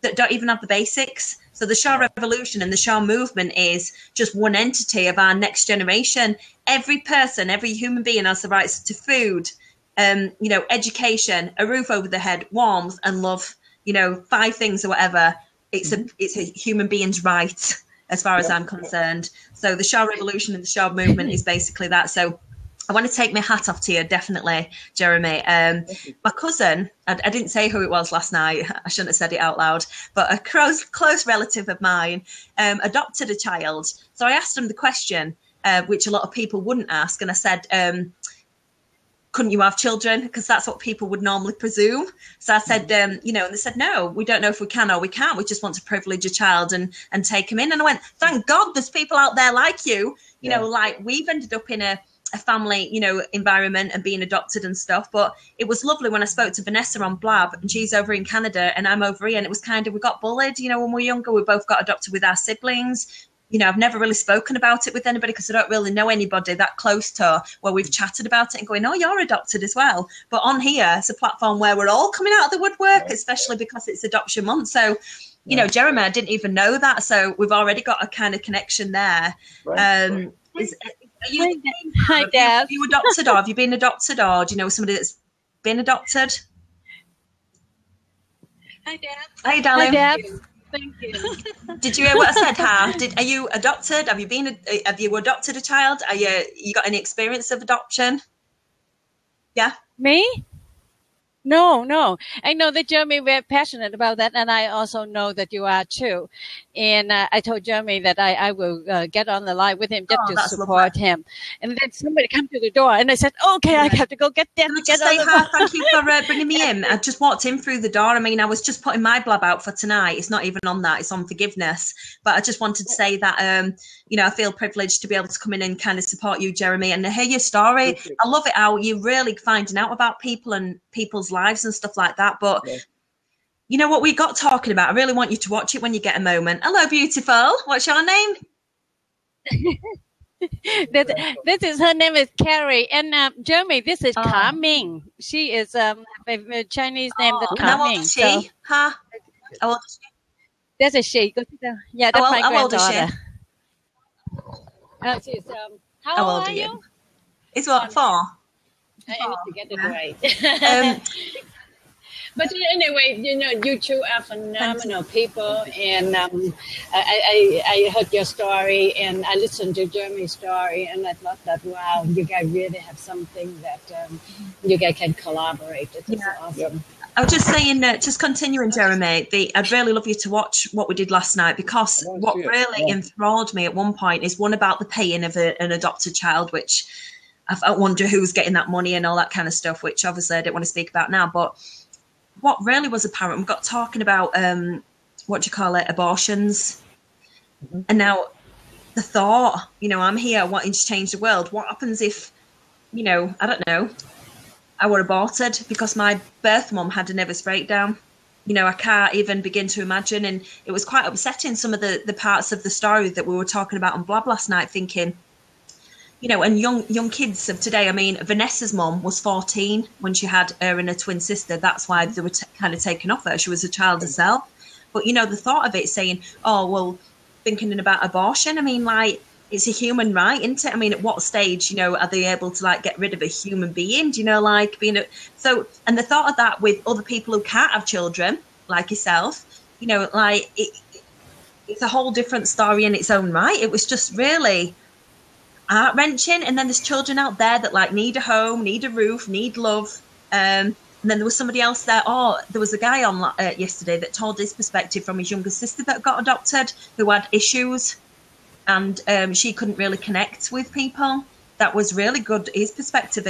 [SPEAKER 3] that don't even have the basics. So the Shaw Revolution and the Shaw movement is just one entity of our next generation. Every person, every human being has the rights to food, you know, education, a roof over their head, warmth and love. You know, 5 things or whatever. It's a human being's right, as far as I'm concerned. So the Shaw Revolution and the Shaw movement is basically that. So I want to take my hat off to you, definitely, Jeremy. My cousin, I didn't say who it was last night. I shouldn't have said it out loud. But a close relative of mine adopted a child. So I asked him the question, which a lot of people wouldn't ask. And I said, couldn't you have children? Because that's what people would normally presume. So I said, you know, and they said, no, we don't know if we can or we can't. We just want to privilege a child and take him in. And I went, thank God there's people out there like you, you know, like we've ended up in a family, you know, environment and being adopted and stuff. But it was lovely when I spoke to Vanessa on Blab, and she's over in Canada and I'm over here. And it was kind of, we got bullied, you know, when we were younger. We both got adopted with our siblings. You know, I've never really spoken about it with anybody because I don't really know anybody that close to her where we've chatted about it and going, oh, you're adopted as well. But on here, it's a platform where we're all coming out of the woodwork, especially because it's adoption month. So, you know, Jeremy, I didn't even know that. So we've already got a kind of connection there. Hi,
[SPEAKER 2] Dad.
[SPEAKER 3] Have you adopted, or have you been adopted, or do you know somebody that's been adopted?
[SPEAKER 2] Hi, Dad.
[SPEAKER 3] Hey, darling.
[SPEAKER 2] Hi, Dad. Thank you.
[SPEAKER 3] Did you hear what I said, Ha? Are you adopted? Have you adopted a child? You got any experience of adoption? Yeah.
[SPEAKER 2] Me? No. I know that Jeremy very passionate about that, and I also know that you are too. And I told Jeremy that I will get on the line with him just to support him. And then somebody come to the door, and I said, "Okay, I have to go get them."
[SPEAKER 3] Thank you for bringing me in. I just walked in through the door. I mean, I was just putting my blab out for tonight. It's not even on that; it's on forgiveness. But I just wanted to say that you know, I feel privileged to be able to come in and kind of support you, Jeremy, and hear your story. I love it how you're really finding out about people and people's lives and stuff like that. But you know what we got talking about? I really want you to watch it when you get a moment. Hello, beautiful. What's your name?
[SPEAKER 2] This is, her name is Carrie. And Jeremy, this is Carming. She is a Chinese name. That's
[SPEAKER 3] How old is she? How old is she?
[SPEAKER 2] That's a she. Go sit down. Yeah, that's my granddaughter.
[SPEAKER 3] How old is she?
[SPEAKER 2] She's, how old are you?
[SPEAKER 3] It's what, 4?
[SPEAKER 2] I need to get it right. But anyway, you know, you two are phenomenal people, and I heard your story, and I listened to Jeremy's story, and I thought that, wow, you guys really have something that you guys can collaborate. It's awesome. Yep.
[SPEAKER 3] I was just saying, just continuing, Jeremy, I'd really love you to watch what we did last night, because what really enthralled me at one point is one about the paying of an adopted child, which I wonder who's getting that money and all that kind of stuff, which obviously I don't want to speak about now. But what really was apparent, we got talking about, abortions. Mm-hmm. And now the thought, you know, I'm here wanting to change the world. What happens if, you know, I don't know, I were aborted because my birth mum had a nervous breakdown? You know, I can't even begin to imagine. And it was quite upsetting, some of the parts of the story that we were talking about on Blab last night, thinking, you know, and young kids of today. I mean, Vanessa's mum was 14 when she had her and her twin sister. That's why they were kind of taken off her. She was a child herself. But, you know, the thought of it saying, oh, well, thinking about abortion, I mean, like, it's a human right, isn't it? I mean, at what stage, you know, are they able to like get rid of a human being? Do you know, like being so? And the thought of that with other people who can't have children, like yourself, you know, like it's a whole different story in its own right. It was just really heart wrenching. And then there's children out there that like need a home, need a roof, need love. And then there was somebody else there. Oh, there was a guy on yesterday that told his perspective from his younger sister that got adopted, who had issues. And she couldn't really connect with people. That was really good. His perspective,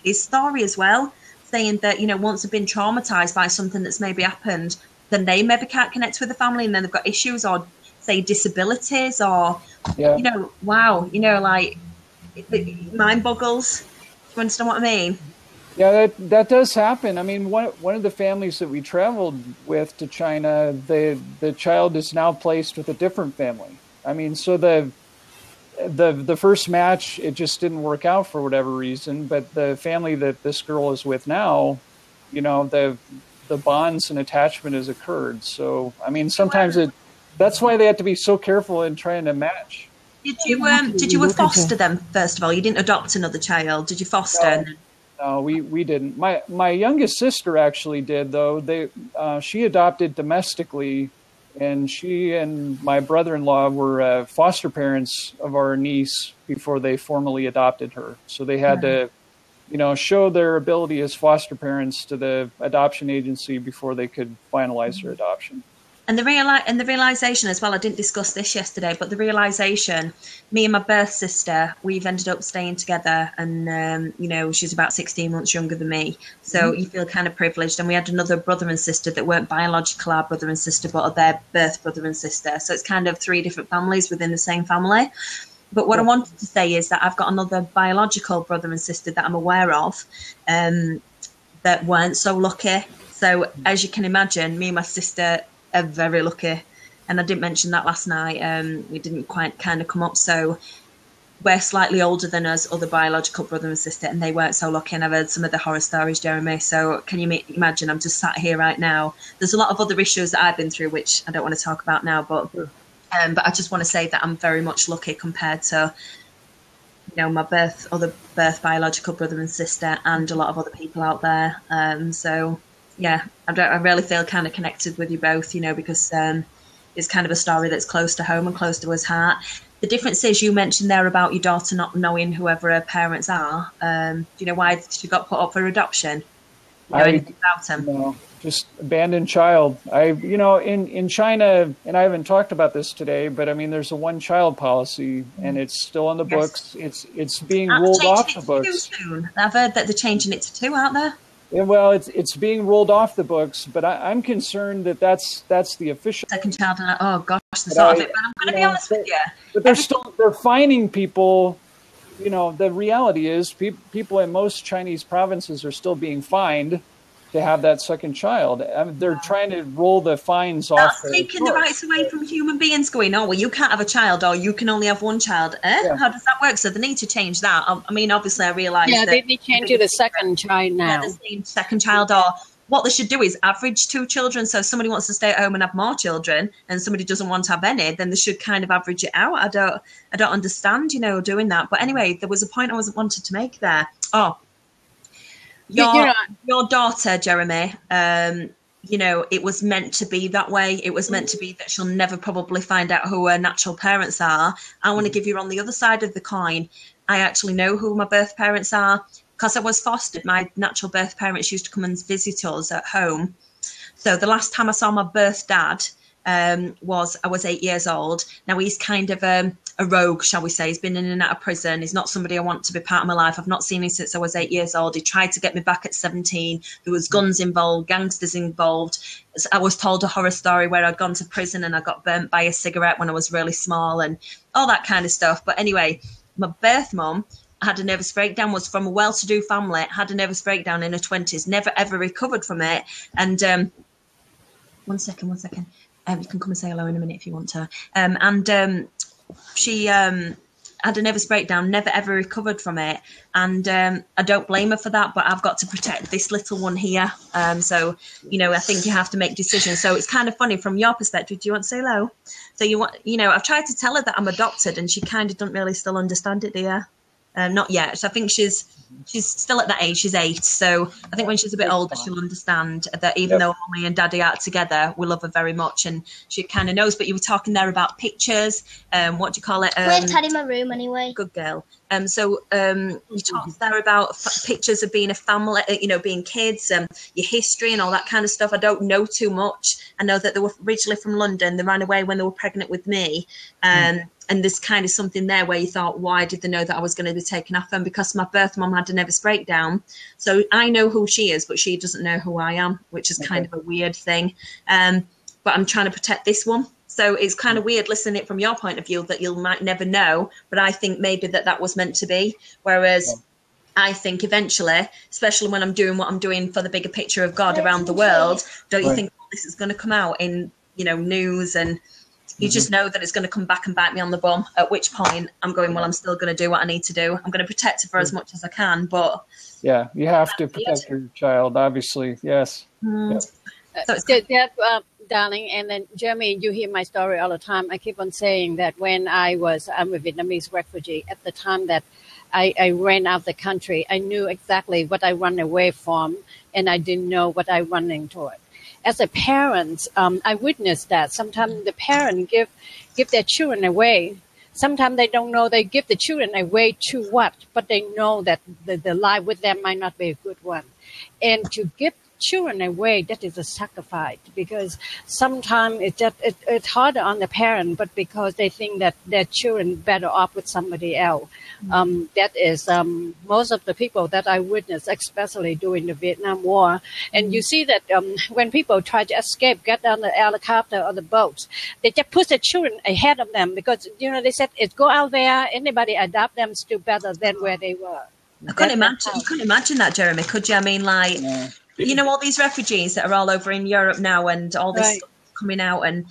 [SPEAKER 3] his story as well, saying that, you know, once they've been traumatized by something that's maybe happened, then they maybe can't connect with the family, and then they've got issues or, say, disabilities or, you know, wow, you know, like, it mind boggles. Do you understand what I mean?
[SPEAKER 1] Yeah, that does happen. I mean, one of the families that we traveled with to China, the child is now placed with a different family. I mean, so the first match, it just didn't work out for whatever reason. But the family that this girl is with now, you know, the bonds and attachment has occurred. So, I mean, sometimes that's why they have to be so careful in trying to match.
[SPEAKER 3] Did you foster them first of all? You didn't adopt another child. Did you foster?
[SPEAKER 1] No, we didn't. My youngest sister actually did, though. She adopted domestically. And she and my brother-in-law were foster parents of our niece before they formally adopted her. So they had to, you know, show their ability as foster parents to the adoption agency before they could finalize her adoption.
[SPEAKER 3] And the realization as well, I didn't discuss this yesterday, but the realization, me and my birth sister, we've ended up staying together, and you know, she's about 16 months younger than me, so you feel kind of privileged. And we had another brother and sister that weren't biological our brother and sister, but are their birth brother and sister. So it's kind of 3 different families within the same family. But what I wanted to say is that I've got another biological brother and sister that I'm aware of that weren't so lucky. So as you can imagine, me and my sister are very lucky, and I didn't mention that last night. We didn't quite kind of come up, so we're slightly older than us, other biological brother and sister, and they weren't so lucky. And I've heard some of the horror stories, Jeremy. So can you imagine? I'm just sat here right now. There's a lot of other issues that I've been through, which I don't want to talk about now, but I just want to say that I'm very much lucky compared to, you know, my other birth biological brother and sister, and a lot of other people out there. So. Yeah, I really feel kind of connected with you both, you know, because it's kind of a story that's close to home and close to his heart. The difference is, you mentioned there about your daughter not knowing whoever her parents are. Do you know why she got put up for adoption? You know anything about him?
[SPEAKER 1] No, just abandoned child. You know, in China, and I haven't talked about this today, but I mean, there's a one-child policy, and it's still on the books. It's being rolled off the books.
[SPEAKER 3] Soon. I've heard that they're changing it to 2, aren't they?
[SPEAKER 1] Yeah, well, it's being rolled off the books, but I'm concerned that that's the official
[SPEAKER 3] second child. Oh gosh, the thought of it. But I'm going to be honest with you.
[SPEAKER 1] But they're fining people. You know, the reality is people in most Chinese provinces are still being fined to have that second child. I mean, they're trying to roll the fines off.
[SPEAKER 3] That's taking the rights away from human beings, going, oh, well, you can't have a child, or you can only have one child. Yeah. How does that work? So they need to change that. I mean, obviously, I realise that.
[SPEAKER 2] Yeah, they need to change to the second child now.
[SPEAKER 3] Yeah, the same second child, or what they should do is average 2 children. So if somebody wants to stay at home and have more children, and somebody doesn't want to have any, then they should kind of average it out. I don't understand, you know, doing that. But anyway, there was a point I wanted to make there. Oh. Your daughter, Jeremy, you know, it was meant to be that way. It was meant to be that she'll never probably find out who her natural parents are. I want to give you on the other side of the coin. I actually know who my birth parents are because I was fostered. My natural birth parents used to come and visit us at home. So the last time I saw my birth dad I was 8 years old. Now he's kind of a rogue, shall we say. He's been in and out of prison. He's not somebody I want to be part of my life. I've not seen him since I was 8 years old. He tried to get me back at 17. There was guns involved, gangsters involved. I was told a horror story where I'd gone to prison and I got burnt by a cigarette when I was really small and all that kind of stuff. But anyway, my birth mum had a nervous breakdown, was from a well-to-do family, had a nervous breakdown in her 20s, never ever recovered from it. And one second. You can come and say hello in a minute if you want to. She had a nervous breakdown, never ever recovered from it. And I don't blame her for that, but I've got to protect this little one here. So, you know, I think you have to make decisions. So it's kind of funny from your perspective. Do you want to say hello? So I've tried to tell her that I'm adopted, and she kind of doesn't really still understand it, do you? Not yet. So I think she's still at that age. She's 8. So I think when she's a bit older, she'll understand that even though mommy and daddy are together, we love her very much, and she kind of knows. But you were talking there about pictures. What do you call it?
[SPEAKER 4] We've had in my room anyway.
[SPEAKER 3] Good girl. You talked there about pictures of being a family, you know, being kids, your history and all that kind of stuff. I don't know too much. I know that they were originally from London. They ran away when they were pregnant with me. And there's kind of something there where you thought, why did they know that I was going to be taken off them? Because my birth mum had a nervous breakdown. So I know who she is, but she doesn't know who I am, which is kind of a weird thing. But I'm trying to protect this one. So it's kind of weird listening it from your point of view that you might never know. But I think maybe that was meant to be. Whereas I think eventually, especially when I'm doing what I'm doing for the bigger picture of God around the world, don't you think this is going to come out in, you know, news, and you just know that it's going to come back and bite me on the bum, at which point I'm going, well, I'm still going to do what I need to do. I'm going to protect her for as much as I can, but...
[SPEAKER 1] Yeah, you have to protect your child, obviously, yes.
[SPEAKER 2] Darling, and then Jeremy, you hear my story all the time. I keep on saying that when I'm a Vietnamese refugee, at the time that I ran out of the country, I knew exactly what I run away from, and I didn't know what I running toward. As a parent, I witnessed that. Sometimes the parents give their children away. Sometimes they don't know they give the children away to what, but they know that the life with them might not be a good one. And to give children away, that is a sacrifice, because sometimes it's harder on the parent, but because they think that their children better off with somebody else. That is most of the people that I witnessed, especially during the Vietnam War. And you see that when people try to escape, get on the helicopter or the boats, they just put the children ahead of them, because, you know, they said, go out there, anybody adopt them still better than where they were.
[SPEAKER 3] I couldn't imagine that, Jeremy, could you? I mean, like... Yeah. You know, all these refugees that are all over in Europe now, and all this stuff coming out, and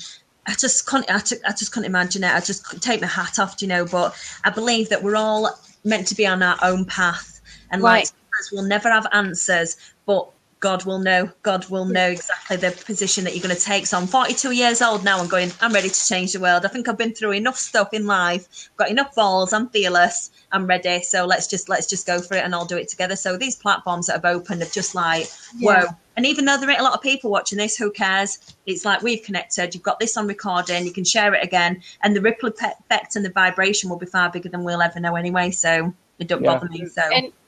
[SPEAKER 3] I just couldn't imagine it. I just couldn't take my hat off, you know. But I believe that we're all meant to be on our own path, and like we'll never have answers, but God will know. God will know exactly the position that you're going to take. So I'm 42 years old now. I'm ready to change the world. I think I've been through enough stuff in life. Got enough balls. I'm fearless. I'm ready. So let's just go for it and all do it together. So these platforms that have opened have just like, whoa. And even though there ain't a lot of people watching this, who cares? It's like we've connected. You've got this on recording. You can share it again. And the ripple effect and the vibration will be far bigger than we'll ever know anyway. So it don't bother me. So.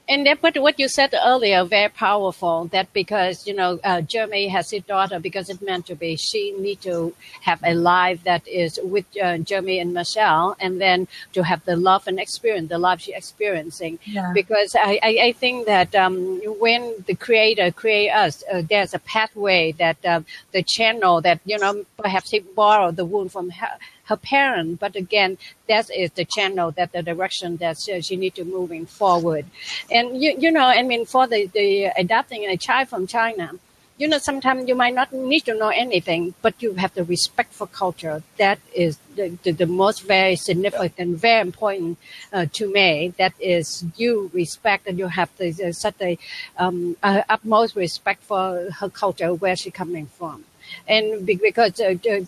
[SPEAKER 2] And that, what you said earlier, very powerful, that because, you know, Jeremy has his daughter, because it's meant to be, she need to have a life that is with Jeremy and Michelle, and then to have the love and experience, the life she's experiencing. Yeah. Because I think that when the Creator create us, there's a pathway that the channel that, you know, perhaps he borrowed the wound from her parent, but again, that is the channel, that the direction that she need to moving forward. And you know, I mean, for the adopting a child from China, you know, sometimes you might not need to know anything, but you have the respect for culture. That is the most very significant, very important to me. That is, you respect, and you have such a utmost respect for her culture, where she's coming from. And because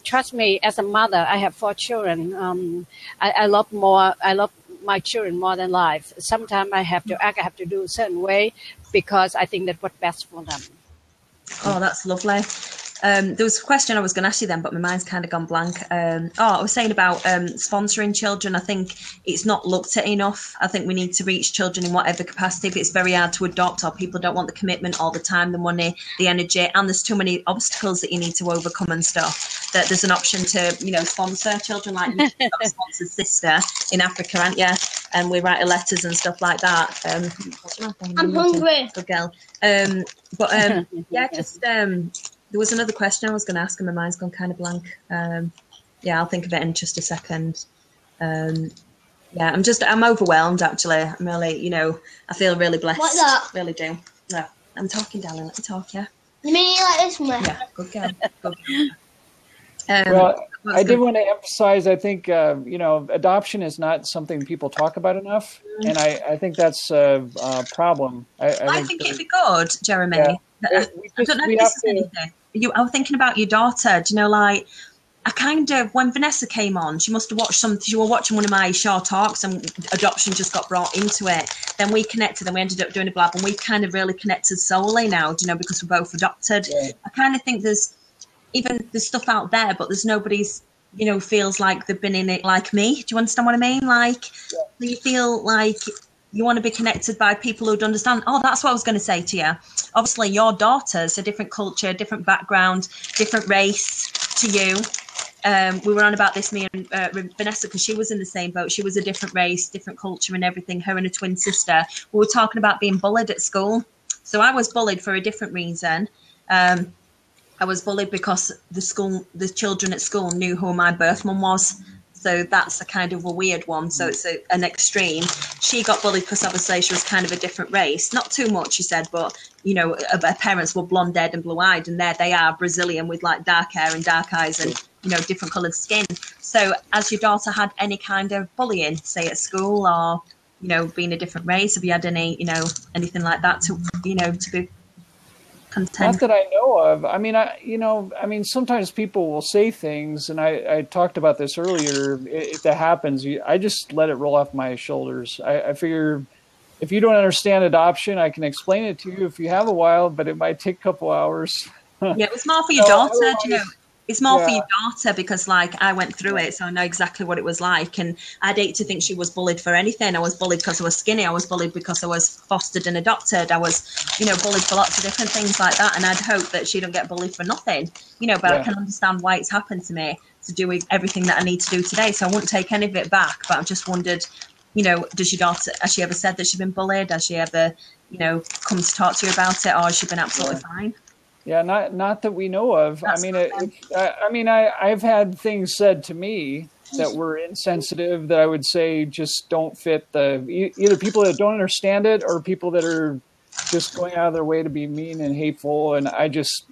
[SPEAKER 2] trust me, as a mother, I have 4 children. I love my children more than life. Sometimes I have to do a certain way, because I think that's what's best for them.
[SPEAKER 3] Oh, that's lovely. There was a question I was going to ask you then, but my mind's kind of gone blank. I was saying about sponsoring children. I think it's not looked at enough. I think we need to reach children in whatever capacity. If it's very hard to adopt, or people don't want the commitment all the time, the money, the energy, and there's too many obstacles that you need to overcome and stuff, that there's an option to, you know, sponsor children. Like you've got a sponsored sister in Africa, aren't you? And we write letters and stuff like that.
[SPEAKER 4] I'm hungry.
[SPEAKER 3] Good girl. Yeah, just... there was another question I was going to ask, and my mind's gone kind of blank. Yeah, I'll think of it in just a second. Yeah, I'm overwhelmed, actually. I'm really, you know, I feel really blessed.
[SPEAKER 4] What's that?
[SPEAKER 3] Really do. No, I'm talking, darling. Let me talk, yeah?
[SPEAKER 4] You mean you like this one?
[SPEAKER 3] Yeah, good girl. Good girl.
[SPEAKER 1] Well, I did want to emphasize, I think, adoption is not something people talk about enough. And I think that's a problem.
[SPEAKER 3] I think it'd be good, Jeremy.
[SPEAKER 1] Yeah.
[SPEAKER 3] I don't know if this is anything. I was thinking about your daughter. Do you know, like, I kind of, when Vanessa came on, she must have watched you were watching one of my short talks and adoption just got brought into it. Then we connected and we ended up doing a blab and we kind of really connected solely now, do you know, because we're both adopted. Yeah. I kind of think there's stuff out there, but there's nobody's, feels like they've been in it like me. Do you understand what I mean? Like, do you feel like you want to be connected by people who'd understand? Oh, that's what I was going to say to you. Obviously, your daughter's a different culture, different background, different race to you. We were on about this, me and Vanessa, because she was in the same boat. She was a different race, different culture and everything, her and a twin sister. We were talking about being bullied at school. So I was bullied for a different reason. I was bullied because the children at school knew who my birth mum was. So that's a kind of a weird one. So it's an extreme. She got bullied because obviously she was kind of a different race. Not too much, she said, but, her parents were blonde-haired and blue-eyed. And there they are, Brazilian with like dark hair and dark eyes and, different coloured skin. So has your daughter had any kind of bullying, say at school or, being a different race? Have you had any, anything like that to be content?
[SPEAKER 1] Not that I know of. I mean, sometimes people will say things, and I talked about this earlier. If that happens, I just let it roll off my shoulders. I figure if you don't understand adoption, I can explain it to you if you have a while, but it might take a couple hours.
[SPEAKER 3] Yeah, it was more for your daughter, It's more for your daughter because, like, I went through it, so I know exactly what it was like. And I'd hate to think she was bullied for anything. I was bullied because I was skinny. I was bullied because I was fostered and adopted. I was, bullied for lots of different things like that. And I'd hope that she don't get bullied for nothing, but I can understand why it's happened to me to do with everything that I need to do today. So I wouldn't take any of it back. But I've just wondered, does your daughter, has she ever said that she's been bullied? Has she ever, come to talk to you about it? Or has she been absolutely fine?
[SPEAKER 1] Yeah, not that we know of. I've had things said to me that were insensitive that I would say just don't fit either people that don't understand it or people that are just going out of their way to be mean and hateful. And I just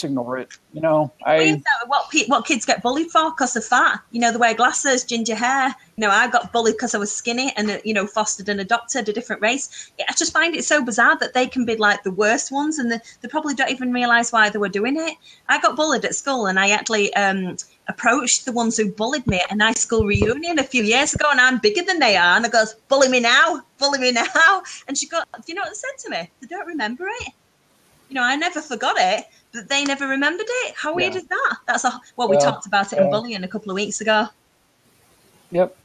[SPEAKER 1] ignore it.
[SPEAKER 3] What kids get bullied for because of fat? They wear glasses, ginger hair. I got bullied because I was skinny and, fostered and adopted a different race. I just find it so bizarre that they can be like the worst ones and they probably don't even realise why they were doing it. I got bullied at school and I actually approached the ones who bullied me at a high school reunion a few years ago and I'm bigger than they are. And I goes, bully me now. And she got, do you know what they said to me? They don't remember it. I never forgot it, but they never remembered it. How weird is that? We talked about it in bullying a couple of weeks ago.
[SPEAKER 1] Yep.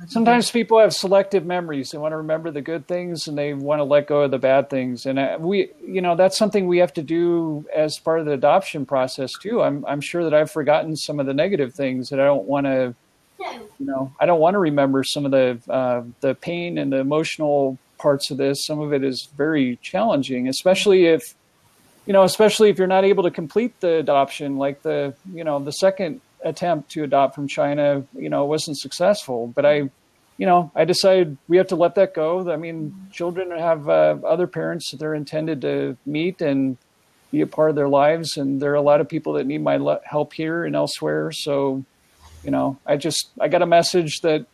[SPEAKER 1] Sometimes people have selective memories. They want to remember the good things and they want to let go of the bad things. And that's something we have to do as part of the adoption process too. I'm sure that I've forgotten some of the negative things that I don't want to, I don't want to remember some of the pain and the emotional parts of this. Some of it is very challenging, especially if you're not able to complete the adoption, like the second attempt to adopt from China, wasn't successful, but I decided we have to let that go. I mean, children have other parents that they're intended to meet and be a part of their lives. And there are a lot of people that need my help here and elsewhere. So, I got a message that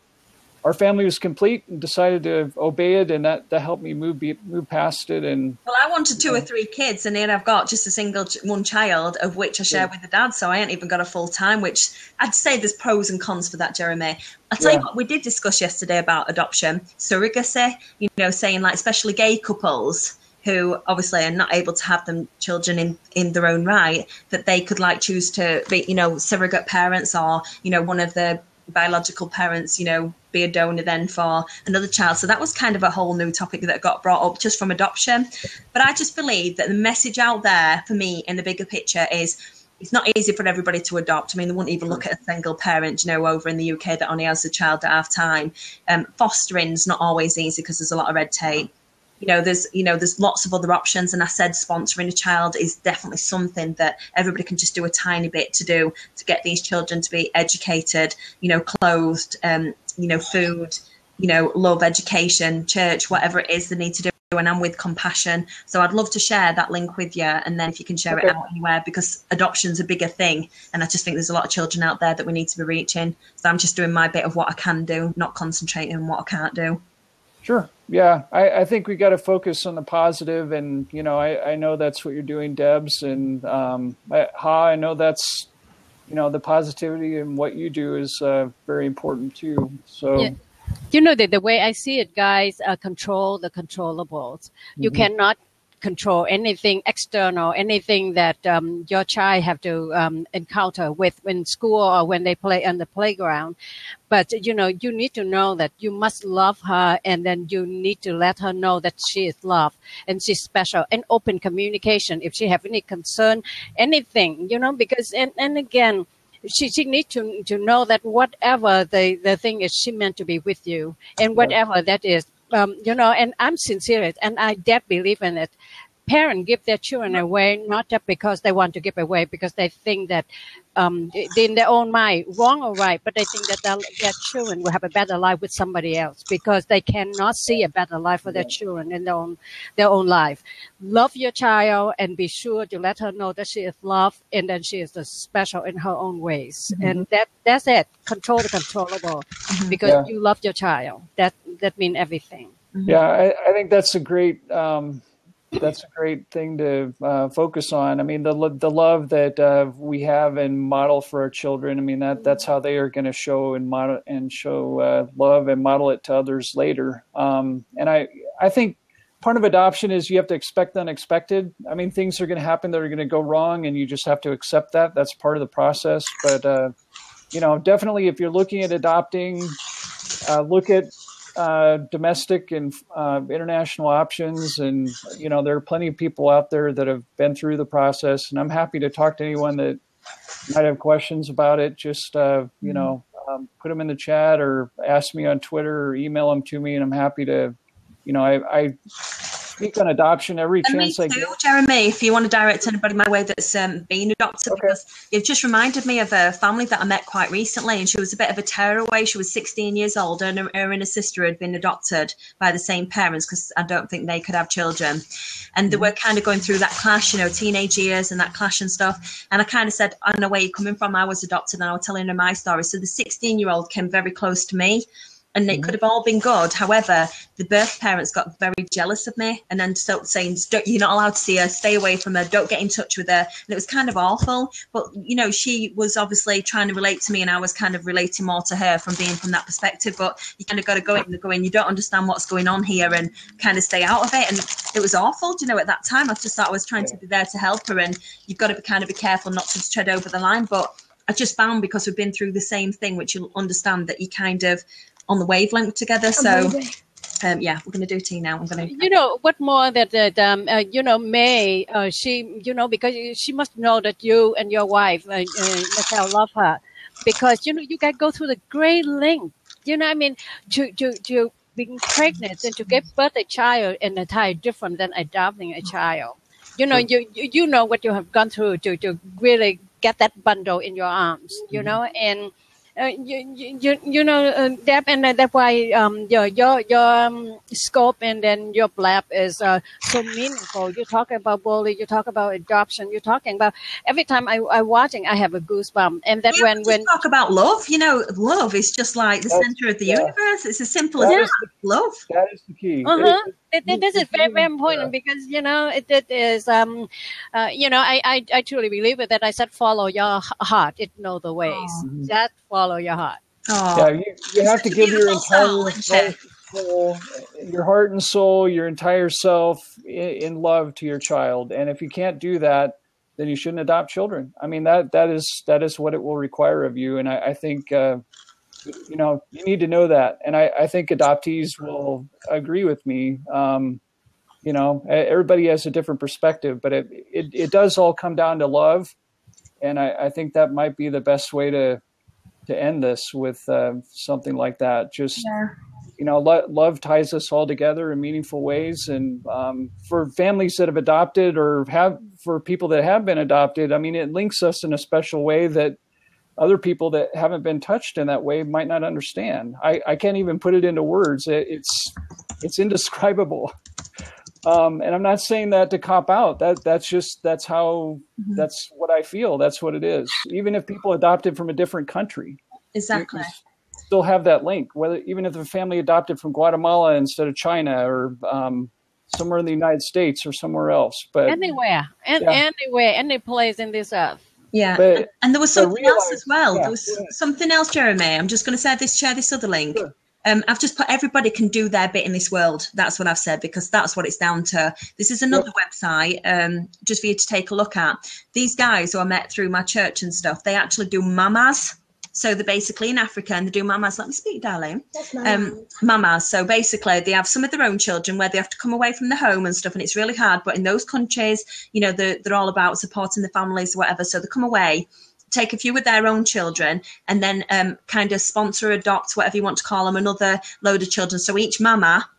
[SPEAKER 1] our family was complete and decided to obey it, and that helped me move past it. And
[SPEAKER 3] I wanted 2 or 3 kids, and here I've got just a single one child, of which I share with the dad. So I ain't even got a full time. Which I'd say there's pros and cons for that, Jeremy. I'll tell you what we did discuss yesterday about adoption, surrogacy. Saying like especially gay couples who obviously are not able to have them children in their own right, that they could like choose to be surrogate parents or one of the biological parents be a donor then for another child. So that was kind of a whole new topic that got brought up just from adoption. But I just believe that the message out there for me in the bigger picture is it's not easy for everybody to adopt. I mean, they wouldn't even look at a single parent, over in the UK that only has a child at half time. Fostering's not always easy because there's a lot of red tape. There's lots of other options. And I said sponsoring a child is definitely something that everybody can just do a tiny bit to do to get these children to be educated, clothed, food, love, education, church, whatever it is they need to do. and I'm with Compassion. So I'd love to share that link with you, and then if you can share it out anywhere, because adoption's a bigger thing, and I just think there's a lot of children out there that we need to be reaching. So I'm just doing my bit of what I can do, not concentrating on what I can't do.
[SPEAKER 1] Sure. Yeah. I think we got to focus on the positive, and, you know, I know that's what you're doing, Debs, and I know that's, you know, the positivity and what you do is very important too. So.
[SPEAKER 2] Yeah. You know, the way I see it, guys, control the controllables. You cannot control anything external, anything that your child have to encounter with in school or when they play on the playground. But, you know, you need to know that you must love her, and then you need to let her know that she is loved and she's special, and open communication if she have any concern, anything, you know, because, and again, she needs to know that whatever the thing is, she meant to be with you, and whatever that is, you know, and I'm sincere, and I definitely believe in it. Parents give their children away, not just because they want to give away, because they think that in their own mind, wrong or right, but they think that their children will have a better life with somebody else, because they cannot see a better life for their children in their own life. Love your child and be sure to let her know that she is loved, and then she is special in her own ways. And that's it. Control the controllable, because you love your child. That means everything.
[SPEAKER 1] Yeah, I think that's a great thing to focus on. I mean, the love that we have and model for our children. I mean, that's how they are going to show and model and show love and model it to others later. And I think part of adoption is you have to expect the unexpected. I mean, things are going to happen that are going to go wrong, and you just have to accept that. That's part of the process. But you know, definitely, if you're looking at adopting, look at domestic and international options, and you know, there are plenty of people out there that have been through the process, and I'm happy to talk to anyone that might have questions about it. Just you know, put them in the chat or ask me on Twitter or email them to me, and I'm happy to, you know, I speak on adoption every chance I get.
[SPEAKER 3] Jeremy, if you want to direct anybody my way that's been adopted, because you've just reminded me of a family that I met quite recently, and she was a bit of a tearaway. She was 16 years old, and her and her sister had been adopted by the same parents, because I don't think they could have children. And they were kind of going through that clash, you know, teenage years and that clash and stuff. And I kind of said, I know where you're coming from. I was adopted, and I was telling her my story. So the 16-year-old came very close to me, and it could have all been good. However, the birth parents got very jealous of me, and then saying, you're not allowed to see her, stay away from her, don't get in touch with her. And it was kind of awful. But, you know, she was obviously trying to relate to me, and I was kind of relating more to her from being from that perspective. But you kind of got to go in, you don't understand what's going on here, and kind of stay out of it. And it was awful. You know, at that time, I just thought I was trying to be there to help her, and you've got to be careful not to tread over the line. But I just found, because we've been through the same thing, which you'll understand, that you kind of on the wavelength together. So yeah, we're going to do tea now. I'm going to,
[SPEAKER 2] you know, what more that you know, May, she, you know, because she must know that you and your wife, Michelle, love her, because, you know, you guys go through the great length, you know, I mean, to being pregnant and to give birth a child in entirely different than adopting a child. You know, you know what you have gone through to really get that bundle in your arms, you know, and you know, Deb, and that's why your scope and then your blab is so meaningful. You talk about bullying, you talk about adoption, you're talking about, every time I'm watching, I have a goosebump. And that when
[SPEAKER 3] talk about love, you know, love is just like the center of the universe. It's as simple as that. Love.
[SPEAKER 1] That is the key.
[SPEAKER 2] This is very, very important, because, you know, it is, you know, I truly believe it, that I said, follow your heart. It know the ways. That follow your heart.
[SPEAKER 1] Yeah, you have to give your entire soul, your heart and soul, your entire self in love to your child. And if you can't do that, then you shouldn't adopt children. I mean, that is what it will require of you. And I think, you know, you need to know that. And I think adoptees will agree with me. You know, everybody has a different perspective, but it does all come down to love. And I think that might be the best way to end this with something like that. Just, you know, love ties us all together in meaningful ways. And for families that have adopted, or for people that have been adopted, I mean, it links us in a special way that other people that haven't been touched in that way might not understand. I can't even put it into words. It's indescribable. And I'm not saying that to cop out. That's what I feel. That's what it is. Even if people adopted from a different country,
[SPEAKER 3] Exactly.
[SPEAKER 1] you still have that link. Even if the family adopted from Guatemala instead of China, or somewhere in the United States or somewhere else, but
[SPEAKER 2] anywhere, anywhere, any place in this earth.
[SPEAKER 3] Yeah,
[SPEAKER 1] but,
[SPEAKER 3] and there was something else as well.
[SPEAKER 1] Yeah,
[SPEAKER 3] there was something else, Jeremy. I'm just going to share this other link.
[SPEAKER 1] Sure.
[SPEAKER 3] I've just put everybody can do their bit in this world. That's what I've said, because that's what it's down to. This is another website just for you to take a look at. These guys who I met through my church and stuff, they actually do mamas. So they're basically in Africa and they do mamas. Let me speak, darling. Mamas. So basically they have some of their own children where they have to come away from the home and stuff, and it's really hard. But in those countries, you know, they're all about supporting the families or whatever. So they come away, take a few of their own children, and then kind of sponsor, adopt, whatever you want to call them, another load of children. So each mama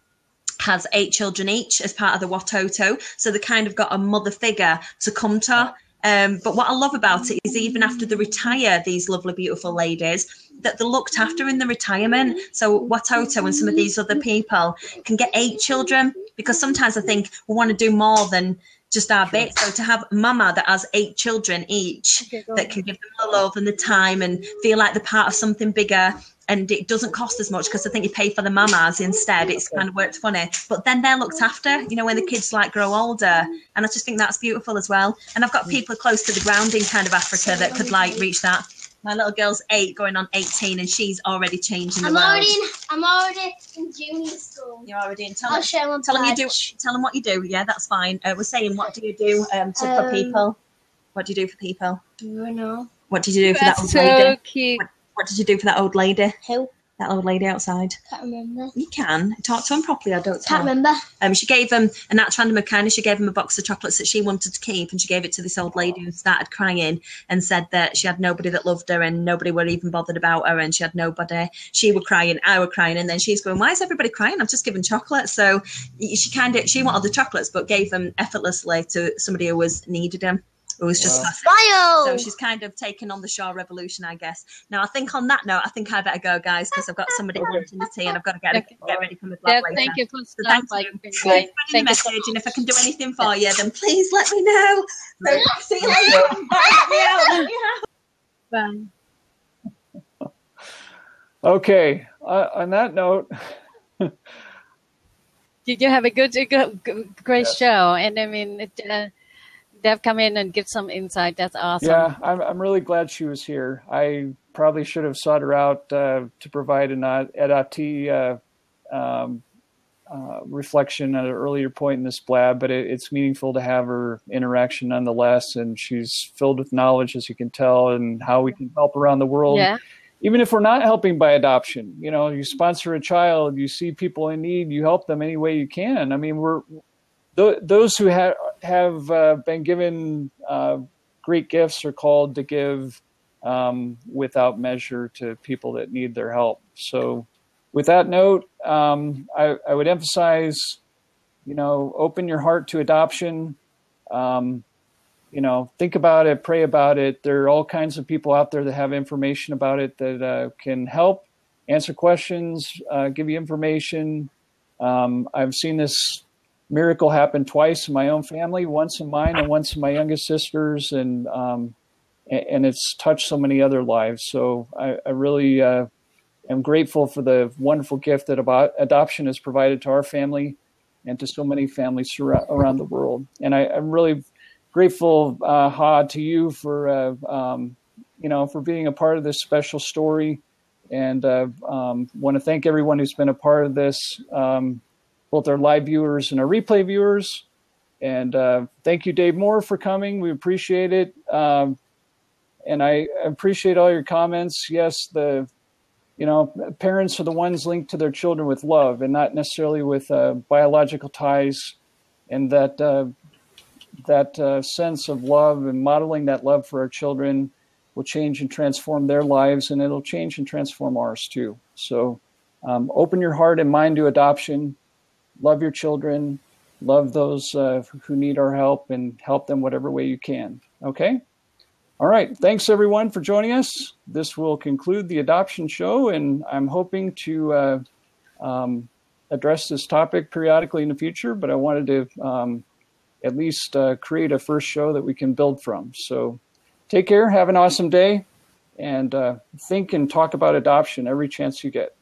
[SPEAKER 3] has 8 children each as part of the Watoto. So they kind of got a mother figure to come to. But what I love about it is even after they retire, these lovely, beautiful ladies, that they're looked after in the retirement. So Watoto and some of these other people can get 8 children, because sometimes I think we want to do more than just our bit. So to have mama that has 8 children each, that can give them the love and the time and feel like they're part of something bigger, and it doesn't cost as much, because I think you pay for the mamas instead. It's kind of worked funny, but then they're looked after, you know, when the kids like grow older. And I just think that's beautiful as well. And I've got people close to the ground in kind of Africa that could like reach that. My little girl's 8 going on 18, and she's already changing the world.
[SPEAKER 4] I'm already in junior school.
[SPEAKER 3] You're already in.
[SPEAKER 4] Tell them
[SPEAKER 3] what you do. Yeah, that's fine. We're saying, what do you do for people? What do you do for people?
[SPEAKER 4] Do you know?
[SPEAKER 3] What did you do for that old lady? Cute. What did you do for that old lady?
[SPEAKER 4] Who?
[SPEAKER 3] That old lady outside.
[SPEAKER 4] Can't remember.
[SPEAKER 3] You can talk to him properly. I don't.
[SPEAKER 4] Can't remember.
[SPEAKER 3] She gave him, and that's random kindness. She gave him a box of chocolates that she wanted to keep, and she gave it to this old lady who started crying and said that she had nobody that loved her, and nobody were even bothered about her, and she had nobody. She were crying, I were crying, and then she's going, "Why is everybody crying? I've just given chocolates." So she wanted the chocolates, but gave them effortlessly to somebody who needed them. It was just so she's kind of taken on the Shaw revolution, I guess. Now, I think on that note, I think I better go, guys, because I've got somebody wanting the tea, and I've got to get ready for my blog later.
[SPEAKER 2] Thank you for
[SPEAKER 3] so thank you. Please send a message, and if I can do anything for you, then please let me know. So, see you later. Bye.
[SPEAKER 2] Bye.
[SPEAKER 1] Okay. On that note.
[SPEAKER 2] Did you have a great show? And I mean, Deb come in and give some insight. That's awesome.
[SPEAKER 1] Yeah, I'm really glad she was here. I probably should have sought her out to provide an adoptee reflection at an earlier point in this blab, but it's meaningful to have her interaction nonetheless. And she's filled with knowledge, as you can tell, and how we can help around the world. Yeah. Even if we're not helping by adoption, you know, you sponsor a child, you see people in need, you help them any way you can. I mean, those who have been given great gifts are called to give without measure to people that need their help. So with that note, I would emphasize, you know, open your heart to adoption. You know, think about it, pray about it. There are all kinds of people out there that have information about it that can help, answer questions, give you information. I've seen this miracle happen twice in my own family, once in mine and once in my youngest sister's, and it's touched so many other lives. So I really am grateful for the wonderful gift that adoption has provided to our family and to so many families around the world. And I'm really grateful, Ha, to you for you know, for being a part of this special story, and want to thank everyone who's been a part of this. Both our live viewers and our replay viewers. And thank you, Dave Moore, for coming. We appreciate it. And I appreciate all your comments. Yes, parents are the ones linked to their children with love and not necessarily with biological ties. And that sense of love and modeling that love for our children will change and transform their lives, and it'll change and transform ours too. So open your heart and mind to adoption. Love your children, love those who need our help, and help them whatever way you can. Okay? All right. Thanks, everyone, for joining us. This will conclude the adoption show, and I'm hoping to address this topic periodically in the future, but I wanted to at least create a first show that we can build from. So take care, have an awesome day, and think and talk about adoption every chance you get.